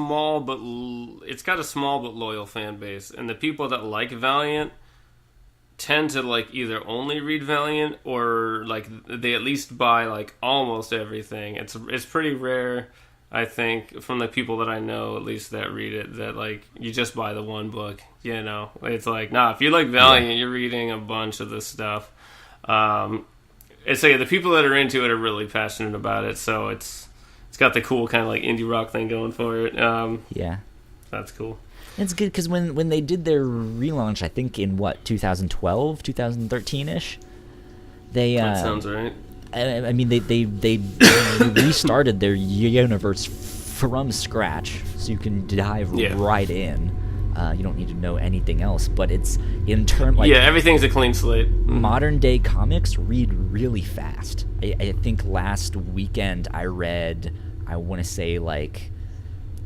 got a small but loyal fan base, and the people that like Valiant tend to like either only read Valiant or like they at least buy like almost everything. It's pretty rare, I think, from the people that I know at least that read it, that like you just buy the one book. It's like, nah, if you like Valiant, you're reading a bunch of this stuff. It's like the people that are into it are really passionate about it, so it's got the cool kind of like indie rock thing going for it. That's cool. It's good because when they did their relaunch, I think in 2012, 2013-ish, that sounds right. I mean, they restarted their universe from scratch, so you can dive right in. You don't need to know anything else, but it's in terms like everything's a clean slate. Modern day comics read really fast. I think last weekend I read, I want to say like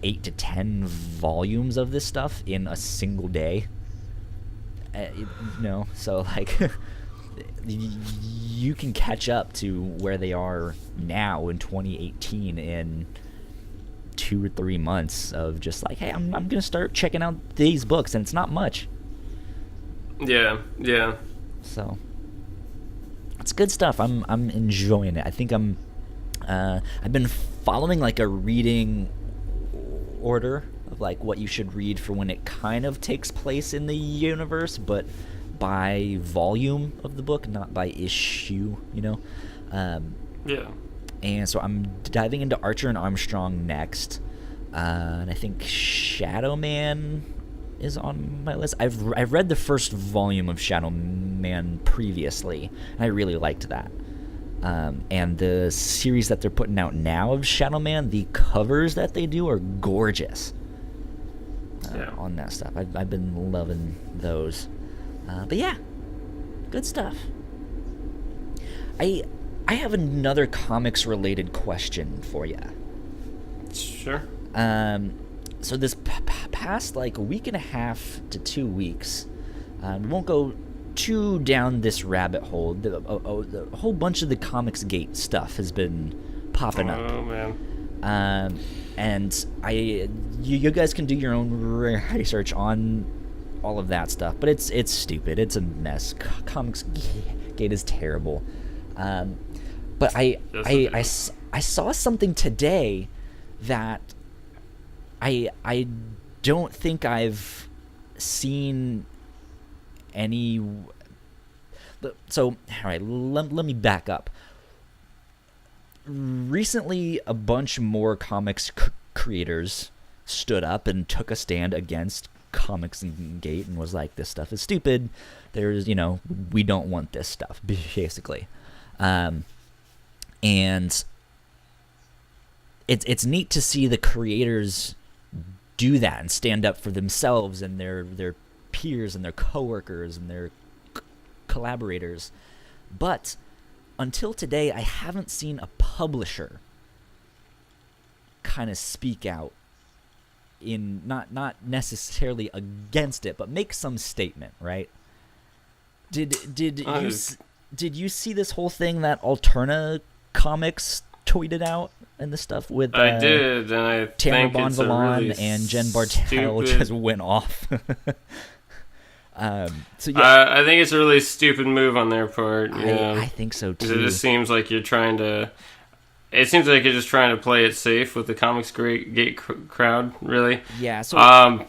8 to 10 volumes of this stuff in a single day. So like you can catch up to where they are now in 2018 in 2 or 3 months of just like, hey, I'm gonna start checking out these books, and it's not much. Yeah. So it's good stuff. I'm enjoying it. I think I've been following like a reading order of like what you should read for when it kind of takes place in the universe, but by volume of the book, not by issue. And so I'm diving into Archer and Armstrong next, and I think Shadow Man is on my list. I've read the first volume of Shadow Man previously, and I really liked that. And the series that they're putting out now of Shadow Man, the covers that they do are gorgeous. On that stuff, I've been loving those. But yeah, good stuff. I have another comics-related question for you. Sure. So this past like a week and a half to 2 weeks, we won't go too down this rabbit hole. A whole bunch of the Comicsgate stuff has been popping up. Oh man. And you guys can do your own research on all of that stuff, but it's stupid. It's a mess. Comicsgate is terrible. But I saw something today that I don't think I've seen any. So, all right, let me back up. Recently, a bunch more comics creators stood up and took a stand against Comicsgate and was like, this stuff is stupid. There's, we don't want this stuff, basically. And it's neat to see the creators do that and stand up for themselves and their peers and their coworkers and their collaborators. But until today, I haven't seen a publisher kind of speak out in not necessarily against it, but make some statement, right? Did you see this whole thing that Alterna Comics tweeted out in the stuff with I did, and I Tamara think it's Bonvillain really and Jen Bartel stupid. just went off. So I think it's a really stupid move on their part. I think so too. 'Cause it just seems like you're trying to. It seems like you're just trying to play it safe with the Comicsgate crowd, really. Yeah. So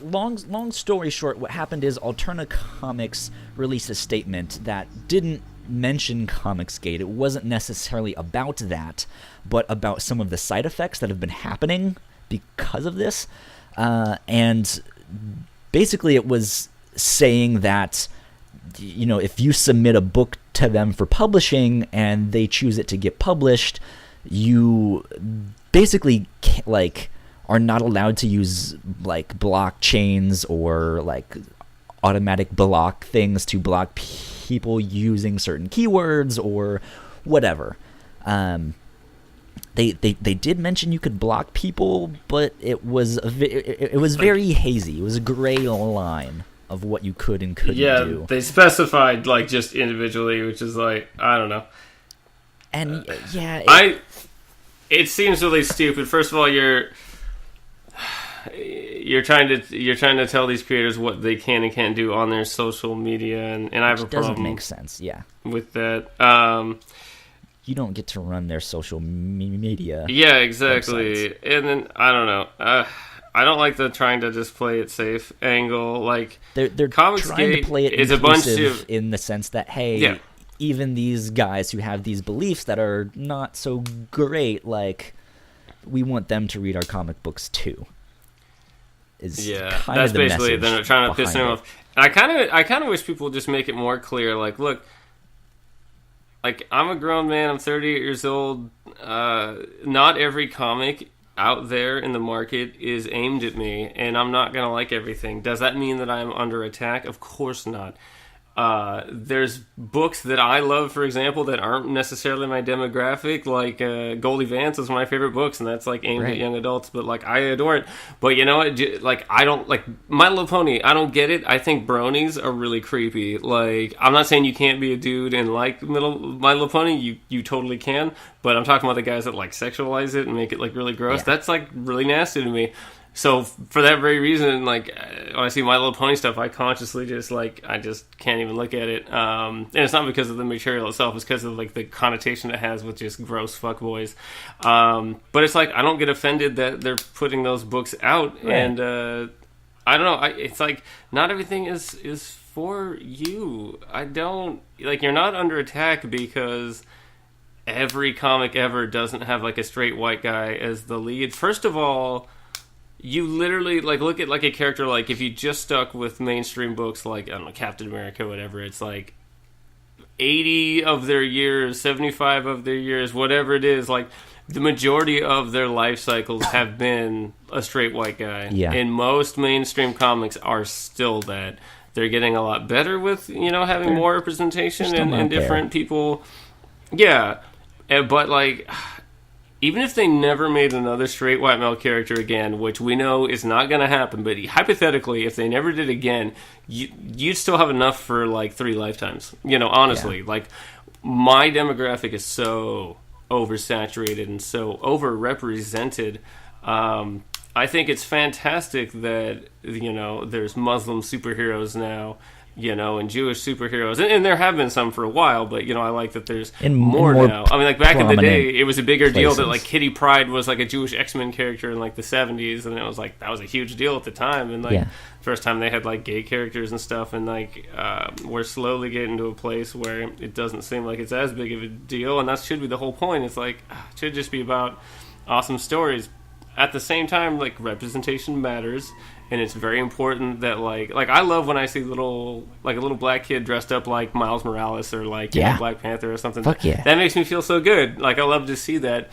long story short, what happened is Alterna Comics released a statement that didn't mention Comicsgate. It wasn't necessarily about that, but about some of the side effects that have been happening because of this. And basically, it was saying that, you know, if you submit a book to them for publishing and they choose it to get published, you basically are not allowed to use like blockchains or like automatic block things to block people using certain keywords or whatever. They did mention you could block people, but it was very hazy. It was a gray line of what you could and couldn't do. Yeah, they specified like just individually, which is like, I don't know. And it seems really stupid. First of all, you're trying to tell these creators what they can and can't do on their social media, and I have a problem. Doesn't make sense. Yeah, with that. You don't get to run their social media. Yeah, exactly. websites. And then I don't know. I don't like the trying to just play it safe angle. Like they're trying to play it is a bunch inclusive in the sense that even these guys who have these beliefs that are not so great, like, we want them to read our comic books too. That's basically they're trying to piss them off. And I kind of wish people would just make it more clear. Like, look, like, I'm a grown man. I'm 38 years old. Not every comic out there in the market is aimed at me, and I'm not gonna like everything. Does that mean that I'm under attack? Of course not. There's books that I love, for example, that aren't necessarily my demographic. Like Goldie Vance is one of my favorite books, and that's like aimed at young adults. But like, I adore it. But you know what? Like, I don't like My Little Pony. I don't get it. I think bronies are really creepy. Like, I'm not saying you can't be a dude and like My Little Pony. You totally can. But I'm talking about the guys that like sexualize it and make it like really gross. Yeah. That's like really nasty to me. So for that very reason, like, when I see My Little Pony stuff, I consciously just I just can't even look at it. And it's not because of the material itself; it's because of like the connotation it has with just gross fuckboys. But it's like, I don't get offended that they're putting those books out, right. And I don't know. It's like, not everything is for you. I don't like. You're not under attack because every comic ever doesn't have like a straight white guy as the lead. First of all, you literally, like, look at, like, a character, like, if you just stuck with mainstream books, like, I don't know, Captain America, whatever, it's, like, 80 of their years, 75 of their years, whatever it is, like, the majority of their life cycles have been a straight white guy. Yeah. And most mainstream comics are still that. They're getting a lot better with, you know, having more representation and different people. Yeah. But, like, even if they never made another straight white male character again, which we know is not going to happen, but hypothetically, if they never did again, you'd still have enough for like 3 lifetimes. You know, honestly, like, my demographic is so oversaturated and so overrepresented. I think it's fantastic that, you know, there's Muslim superheroes now, you know, and Jewish superheroes. And there have been some for a while, but, you know, I like that there's more now. I mean, like, back in the day, it was a bigger deal that, like, Kitty Pryde was, like, a Jewish X-Men character in, like, the 70s, and it was, like, that was a huge deal at the time. And, like, first time they had, like, gay characters and stuff, and, like, we're slowly getting to a place where it doesn't seem like it's as big of a deal, and that should be the whole point. It's, like, it should just be about awesome stories. At the same time, like, representation matters. And it's very important that, like I love when I see a little black kid dressed up like Miles Morales or like Black Panther or something. Fuck yeah. That makes me feel so good. Like, I love to see that.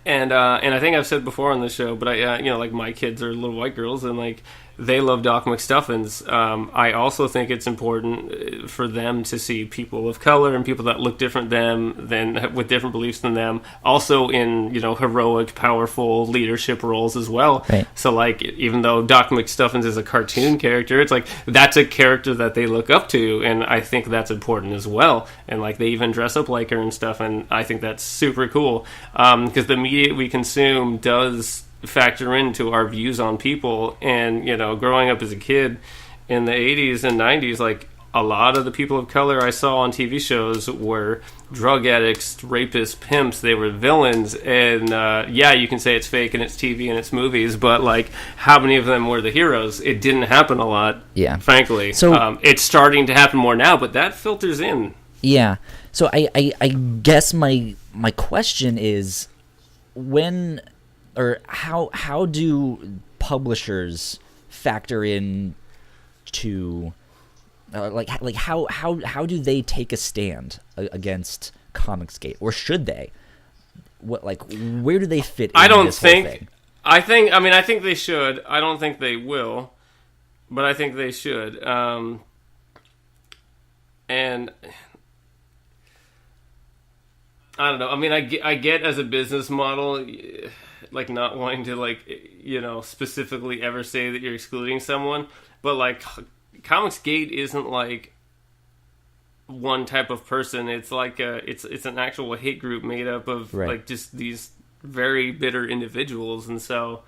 And I think I've said before on the show, but you know, like, my kids are little white girls, and like, they love Doc McStuffins. I also think it's important for them to see people of color and people that look different than with different beliefs than them, also in heroic, powerful leadership roles as well. Right. So like, even though Doc McStuffins is a cartoon character, it's like that's a character that they look up to, and I think that's important as well. And like, they even dress up like her and stuff, and I think that's super cool, because the media we consume does factor into our views on people. And growing up as a kid in the 80s and 90s, like, a lot of the people of color I saw on TV shows were drug addicts, rapists, pimps. They were villains. And you can say it's fake and it's TV and it's movies, but like, how many of them were the heroes? It didn't happen a lot, frankly. So it's starting to happen more now, but that filters in. Yeah. So I guess my question is, when or how do publishers factor in to how do they take a stand against Comicsgate, or should they? Where do they fit in? I think I think they should. I don't think they will, but I think they should. And I don't know. I mean, I get as a business model, like, not wanting to specifically ever say that you're excluding someone, but like, Comicsgate isn't like one type of person. It's like it's an actual hate group made up of like just these very bitter individuals. And so,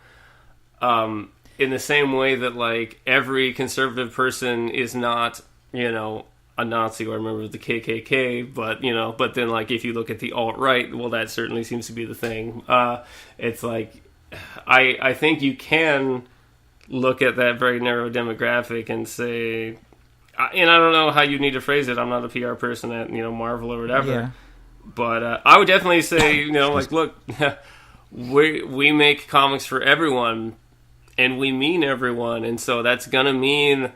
in the same way that like every conservative person is not a Nazi or a member of the KKK, but then like, if you look at the alt-right, well, that certainly seems to be the thing. It's like, I think you can look at that very narrow demographic and say, and I don't know how you need to phrase it. I'm not a PR person at Marvel or whatever, but I would definitely say like, look, we make comics for everyone, and we mean everyone, and so that's gonna mean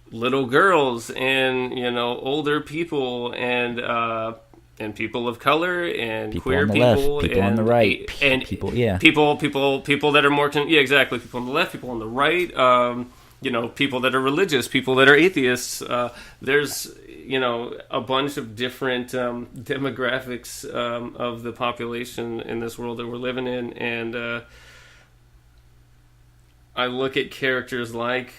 little girls and older people and people of color and people queer on the people, left, people and on the right, and people that are more exactly, people on the left, people on the right, people that are religious, people that are atheists. There's a bunch of different demographics of the population in this world that we're living in, and I look at characters like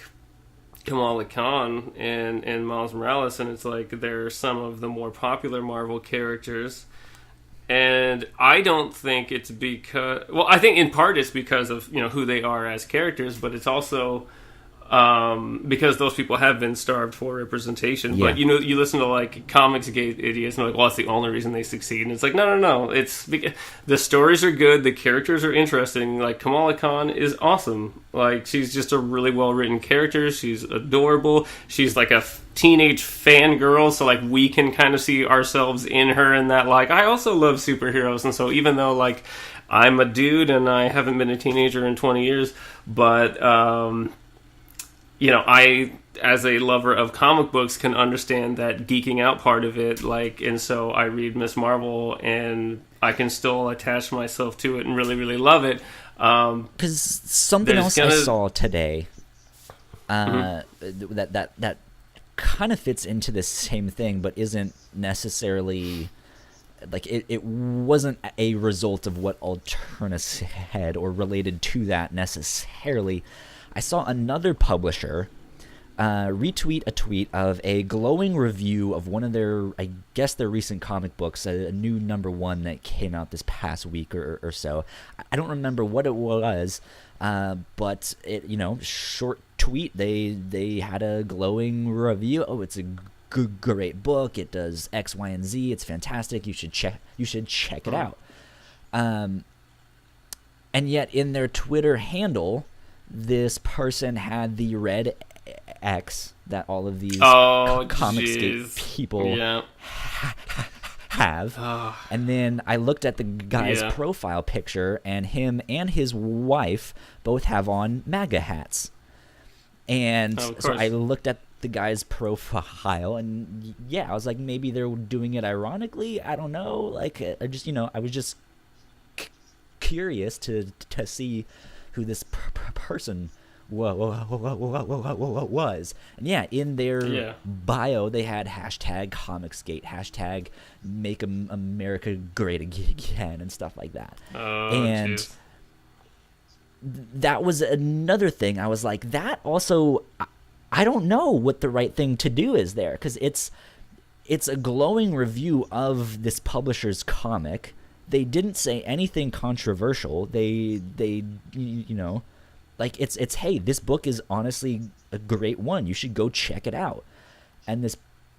Kamala Khan and Miles Morales, and it's like, they're some of the more popular Marvel characters, and I don't think it's because, well, I think in part it's because of who they are as characters, but it's also because those people have been starved for representation. Yeah. But you listen to like Comicsgate idiots and they're like, well, that's the only reason they succeed, and it's like, no, it's because the stories are good, the characters are interesting. Like, Kamala Khan is awesome. Like, she's just a really well written character. She's adorable. She's like a teenage fangirl, so like, we can kind of see ourselves in her, and that like, I also love superheroes. And so even though like, I'm a dude and I haven't been a teenager in 20 years, but I, as a lover of comic books, can understand that geeking out part of it, like, and so I read Miss Marvel, and I can still attach myself to it and really, really love it. Because something else I saw today, that kind of fits into the same thing, but isn't necessarily, like, it wasn't a result of what Alternus said or related to that necessarily. I saw another publisher retweet a tweet of a glowing review of one of their, I guess, their recent comic books, a new #1 that came out this past week or so. I don't remember what it was, but it, short tweet. They had a glowing review. Oh, it's a great book. It does X, Y, and Z. It's fantastic. You should check it out. And yet in their Twitter handle, this person had the red X that all of these Comicsgate people have. And then I looked at the guy's profile picture, and him and his wife both have on MAGA hats. And so I looked at the guy's profile, and I was like, maybe they're doing it ironically. I don't know. Like, I was just curious to see who this person what was. And yeah, in their bio, they had hashtag Comicsgate, hashtag Make America Great Again, and stuff like that. And geez. That was another thing. I was like, that also, I don't know what the right thing to do is there, because it's a glowing review of this publisher's comic. They didn't say anything controversial. They you know, like it's hey, this book is honestly a great one. You should go check it out. And this,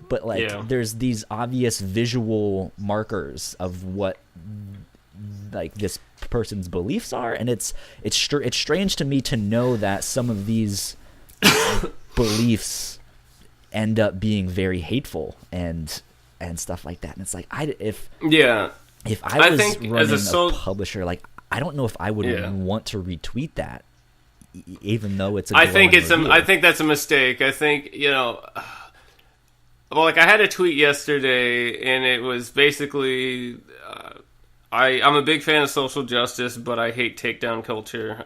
but like there's these obvious visual markers of what like this person's beliefs are, and it's strange to me to know that some of these beliefs end up being very hateful and stuff like that. And it's like if I was running a publisher, like I don't know if I would want to retweet that, even though it's I think that's a mistake. I think, you know, well, like I had a tweet yesterday, and it was basically I'm a big fan of social justice, but I hate takedown culture.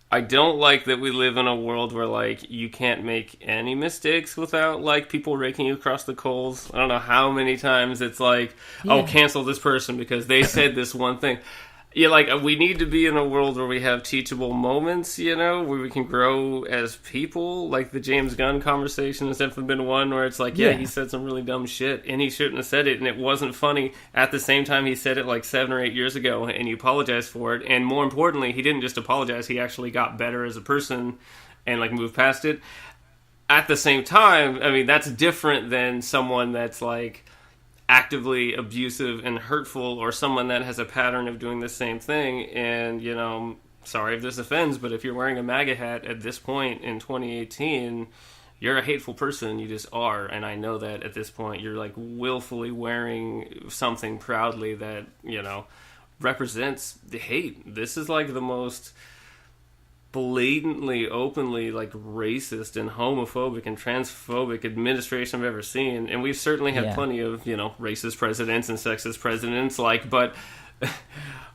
I don't like that we live in a world where, like, you can't make any mistakes without, like, people raking you across the coals. I don't know how many times it's like, oh, cancel this person because they said this one thing. Yeah, like, we need to be in a world where we have teachable moments, you know, where we can grow as people. Like, the James Gunn conversation has definitely been one where it's like, he said some really dumb shit, and he shouldn't have said it, and it wasn't funny. At the same time, he said it, like, 7 or 8 years ago, and he apologized for it. And more importantly, he didn't just apologize, he actually got better as a person and, like, moved past it. At the same time, I mean, that's different than someone that's, like, actively abusive and hurtful, or someone that has a pattern of doing the same thing. And, you know, sorry if this offends, but if you're wearing a MAGA hat at this point in 2018, you're a hateful person. You just are. And I know that at this point you're like willfully wearing something proudly that, you know, represents the hate. This is like the most blatantly, openly, like, racist and homophobic and transphobic administration I've ever seen. And we've certainly had plenty of, you know, racist presidents and sexist presidents, like, but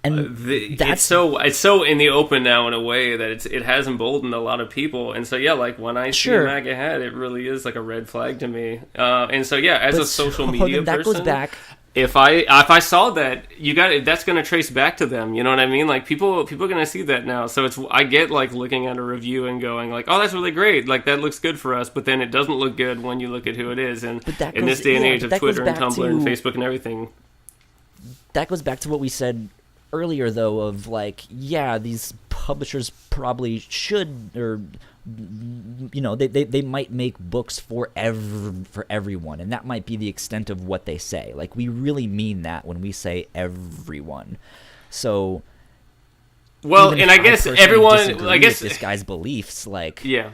and it's so in the open now in a way that it has emboldened a lot of people. And so, yeah, like, when I see a MAGA hat, it really is like a red flag to me. And so, yeah, as a social media person, goes back. If I saw that, that's going to trace back to them. You know what I mean? Like, people are going to see that now. So I get, like, looking at a review and going like, oh, that's really great. Like, that looks good for us. But then it doesn't look good when you look at who it is. And in this day and age of Twitter and Tumblr and Facebook and everything. That goes back to what we said earlier, though, of like, these publishers probably should, or, you know, they might make books for everyone, and that might be the extent of what they say. Like, we really mean that when we say everyone. So, well, and I guess everyone, I guess this guy's beliefs, like, you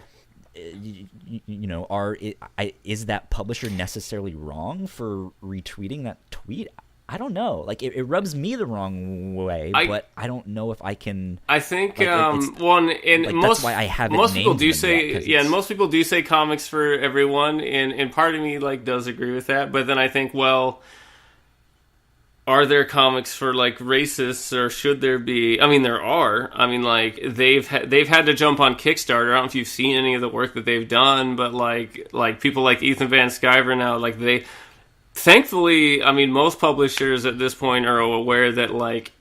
know, is that publisher necessarily wrong for retweeting that tweet? I don't know. Like, it rubs me the wrong way, but I don't know if I can. I think that's why I haven't. Most people do say and most people do say comics for everyone, and part of me, like, does agree with that. But then I think, well, are there comics for, like, racists, or should there be? I mean, there are. I mean, like, they've had to jump on Kickstarter. I don't know if you've seen any of the work that they've done, but like people like Ethan Van Sciver now, like, they. Thankfully, I mean, most publishers at this point are aware that, like,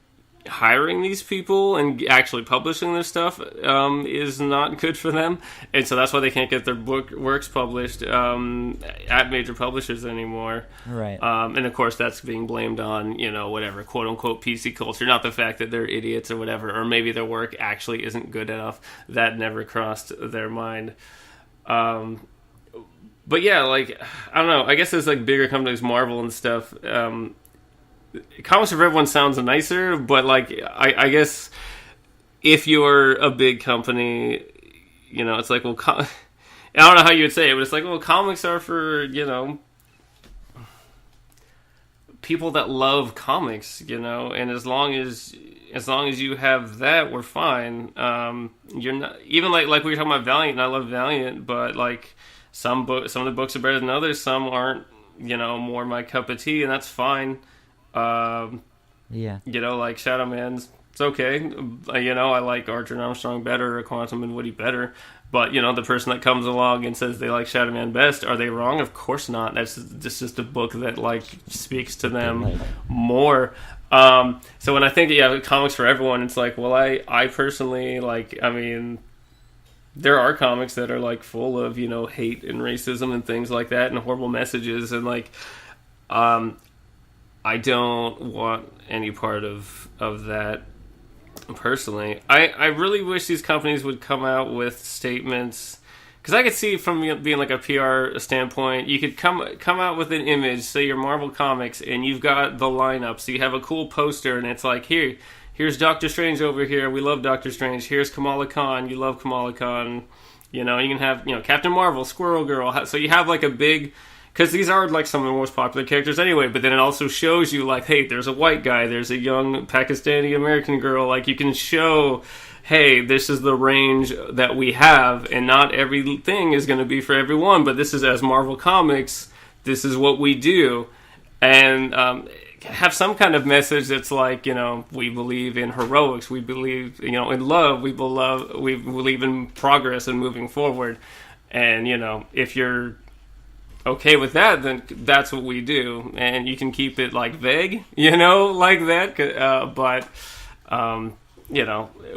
hiring these people and actually publishing their stuff is not good for them. And so that's why they can't get their works published at major publishers anymore. Right. And, of course, that's being blamed on, you know, whatever, quote-unquote PC culture. Not the fact that they're idiots or whatever, or maybe their work actually isn't good enough. That never crossed their mind. But yeah, like, I don't know. I guess there's, like, bigger companies, Marvel and stuff. Comics for Everyone sounds nicer, but, like, I guess if you're a big company, you know, it's like, well, I don't know how you would say it, but it's like, well, comics are for, you know, people that love comics, you know, and as long as you have that, we're fine. You're not, even like we were talking about Valiant, and I love Valiant, but, like, some of the books are better than others. Some aren't, you know, more my cup of tea, and that's fine. You know, like Shadow Man's It's okay. I like Archer and Armstrong better, or Quantum and Woody better. But, the person that comes along and says they like Shadow Man best, are they wrong? Of course not. That's just a book that, speaks to them more. So when I think, comics for everyone, it's like, well, I personally, there are comics that are, full of, hate and racism and things like that and horrible messages. And, I don't want any part of that. Personally, I really wish these companies would come out with statements, because I could see from being a PR standpoint, you could come out with an image, say you're Marvel Comics, and you've got the lineup, so you have a cool poster, and it's like, here's Doctor Strange over here, we love Doctor Strange, here's Kamala Khan, you love Kamala Khan, you can have Captain Marvel, Squirrel Girl, so you have a big. Because these are some of the most popular characters anyway, but then it also shows you hey, there's a white guy, there's a young Pakistani American girl, you can show, hey, this is the range that we have, and not everything is going to be for everyone, but this is, as Marvel Comics, this is what we do, and have some kind of message that's we believe in heroics, we believe, in love, we believe in progress and moving forward, and, if you're okay with that, then that's what we do, and you can keep it vague, like that, but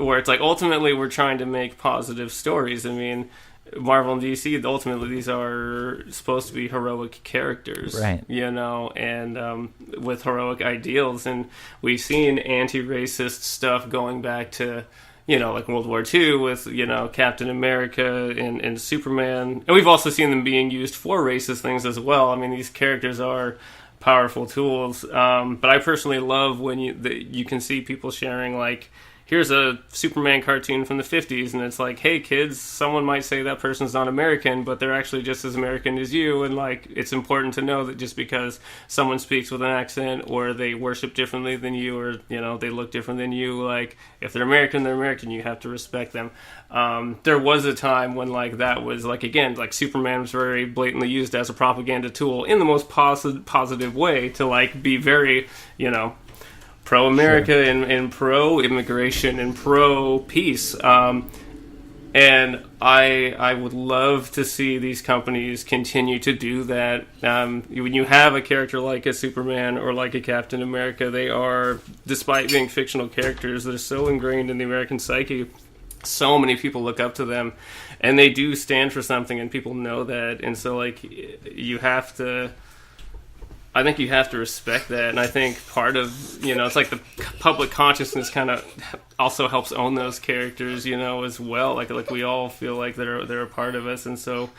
where it's ultimately we're trying to make positive stories. I mean, Marvel and DC, ultimately these are supposed to be heroic characters, right? And with heroic ideals, and we've seen anti-racist stuff going back to World War II with, Captain America and Superman. And we've also seen them being used for racist things as well. I mean, these characters are powerful tools. But I personally love when you can see people sharing, here's a Superman cartoon from the 50s, and it's hey, kids, someone might say that person's not American, but they're actually just as American as you, and, it's important to know that just because someone speaks with an accent, or they worship differently than you, or, they look different than you, if they're American, you have to respect them. There was a time when, that was, again, Superman was very blatantly used as a propaganda tool in the most positive way to, be very, pro-America, sure, and pro-immigration and pro-peace. And I would love to see these companies continue to do that. When you have a character like a Superman or like a Captain America, they are, despite being fictional characters, they're so ingrained in the American psyche. So many people look up to them, and they do stand for something, and people know that. And so, I think you have to respect that, and I think part of, it's the public consciousness kind of also helps own those characters, as well. We all feel like they're a part of us, and so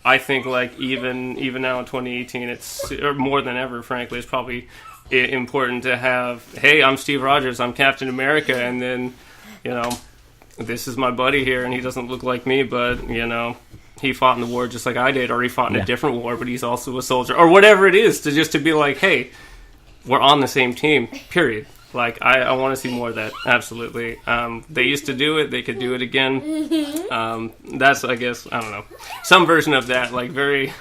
I think even now in 2018, it's, or more than ever, frankly, it's probably important to have, hey, I'm Steve Rogers, I'm Captain America, and then, this is my buddy here, and he doesn't look like me, but, he fought in the war just like I did, or he fought in a different war, but he's also a soldier, or whatever it is, to be hey, we're on the same team, period. I want to see more of that, absolutely. They used to do it, they could do it again. That's, I guess, I don't know, some version of that, very,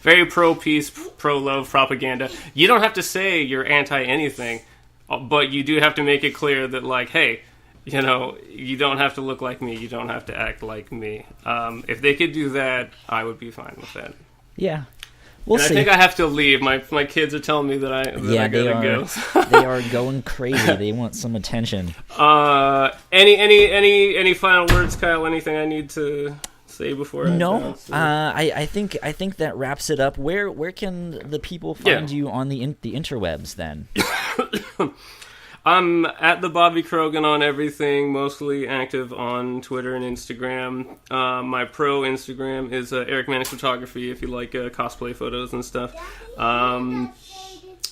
very pro-peace, pro-love propaganda. You don't have to say you're anti-anything, but you do have to make it clear that, hey, you don't have to look like me. You don't have to act like me. If they could do that, I would be fine with that. Yeah. We'll see. I think I have to leave. My kids are telling me that I gotta go. They are going crazy. They want some attention. Any final words, Kyle? Anything I need to say before? I think that wraps it up. Where can the people find you on the interwebs then? I'm at the Bobby Krogan on everything, mostly active on Twitter and Instagram. My pro Instagram is Eric Manix Photography, if you like cosplay photos and stuff. And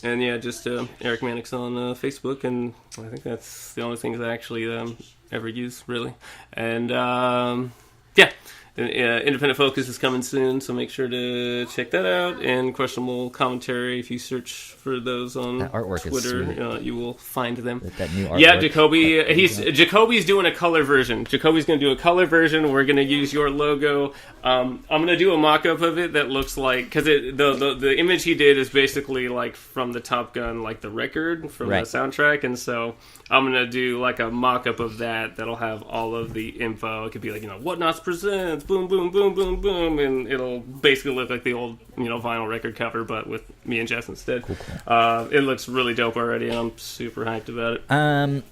yeah, just Eric Manix on Facebook, and I think that's the only things I actually ever use, really. And yeah, Independent Focus is coming soon, so make sure to check that out. And Questionable Commentary, if you search for those on Twitter, you will find them. That new artwork. Yeah, Jacoby's doing a color version. Jacoby's going to do a color version. We're going to use your logo. I'm going to do a mock-up of it that looks like, because the image he did is basically like from the Top Gun, like the record from the soundtrack, and so I'm going to do like a mock-up of that'll have all of the info. It could be like, Whatnauts presents, boom, boom, boom, boom, boom, and it'll basically look like the old, vinyl record cover, but with me and Jess instead. Cool. It looks really dope already, and I'm super hyped about it.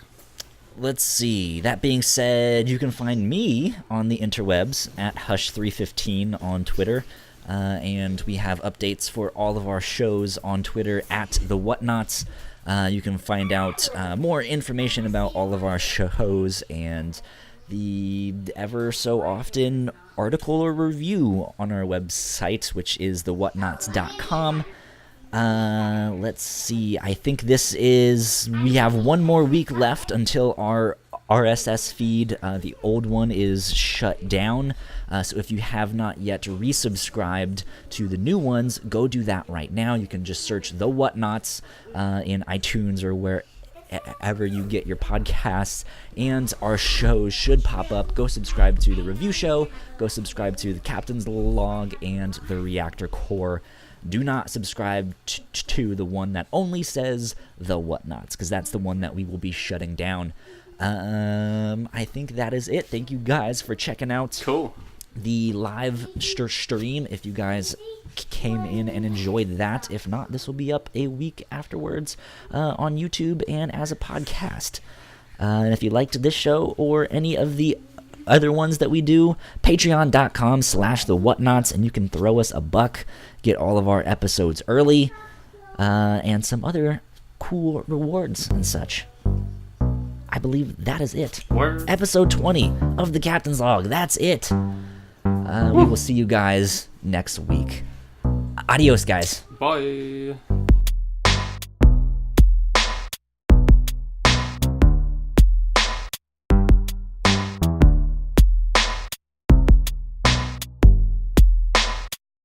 Let's see. That being said, you can find me on the interwebs at Hush315 on Twitter. And we have updates for all of our shows on Twitter at the Whatnauts. You can find out more information about all of our shows and the ever so often article or review on our website, which is thewhatnauts.com. Let's see. I think we have one more week left until our RSS feed. The old one is shut down. So if you have not yet resubscribed to the new ones, go do that right now. You can just search The Whatnauts in iTunes or wherever you get your podcasts, and our shows should pop up. Go subscribe to the review show. Go subscribe to the Captain's Log and the Reactor Core. Do not subscribe to the one that only says The Whatnauts, because that's the one that we will be shutting down. I think that is it. Thank you guys for checking out the live stream. If you guys came in and enjoyed that, if not, this will be up a week afterwards on YouTube and as a podcast. And if you liked this show or any of the other ones that we do, patreon.com/thewhatnauts, and you can throw us $1, get all of our episodes early, and some other cool rewards and such. I believe that is it. Word. Episode 20 of the Captain's Log. That's it. We will see you guys next week. Adios, guys. Bye.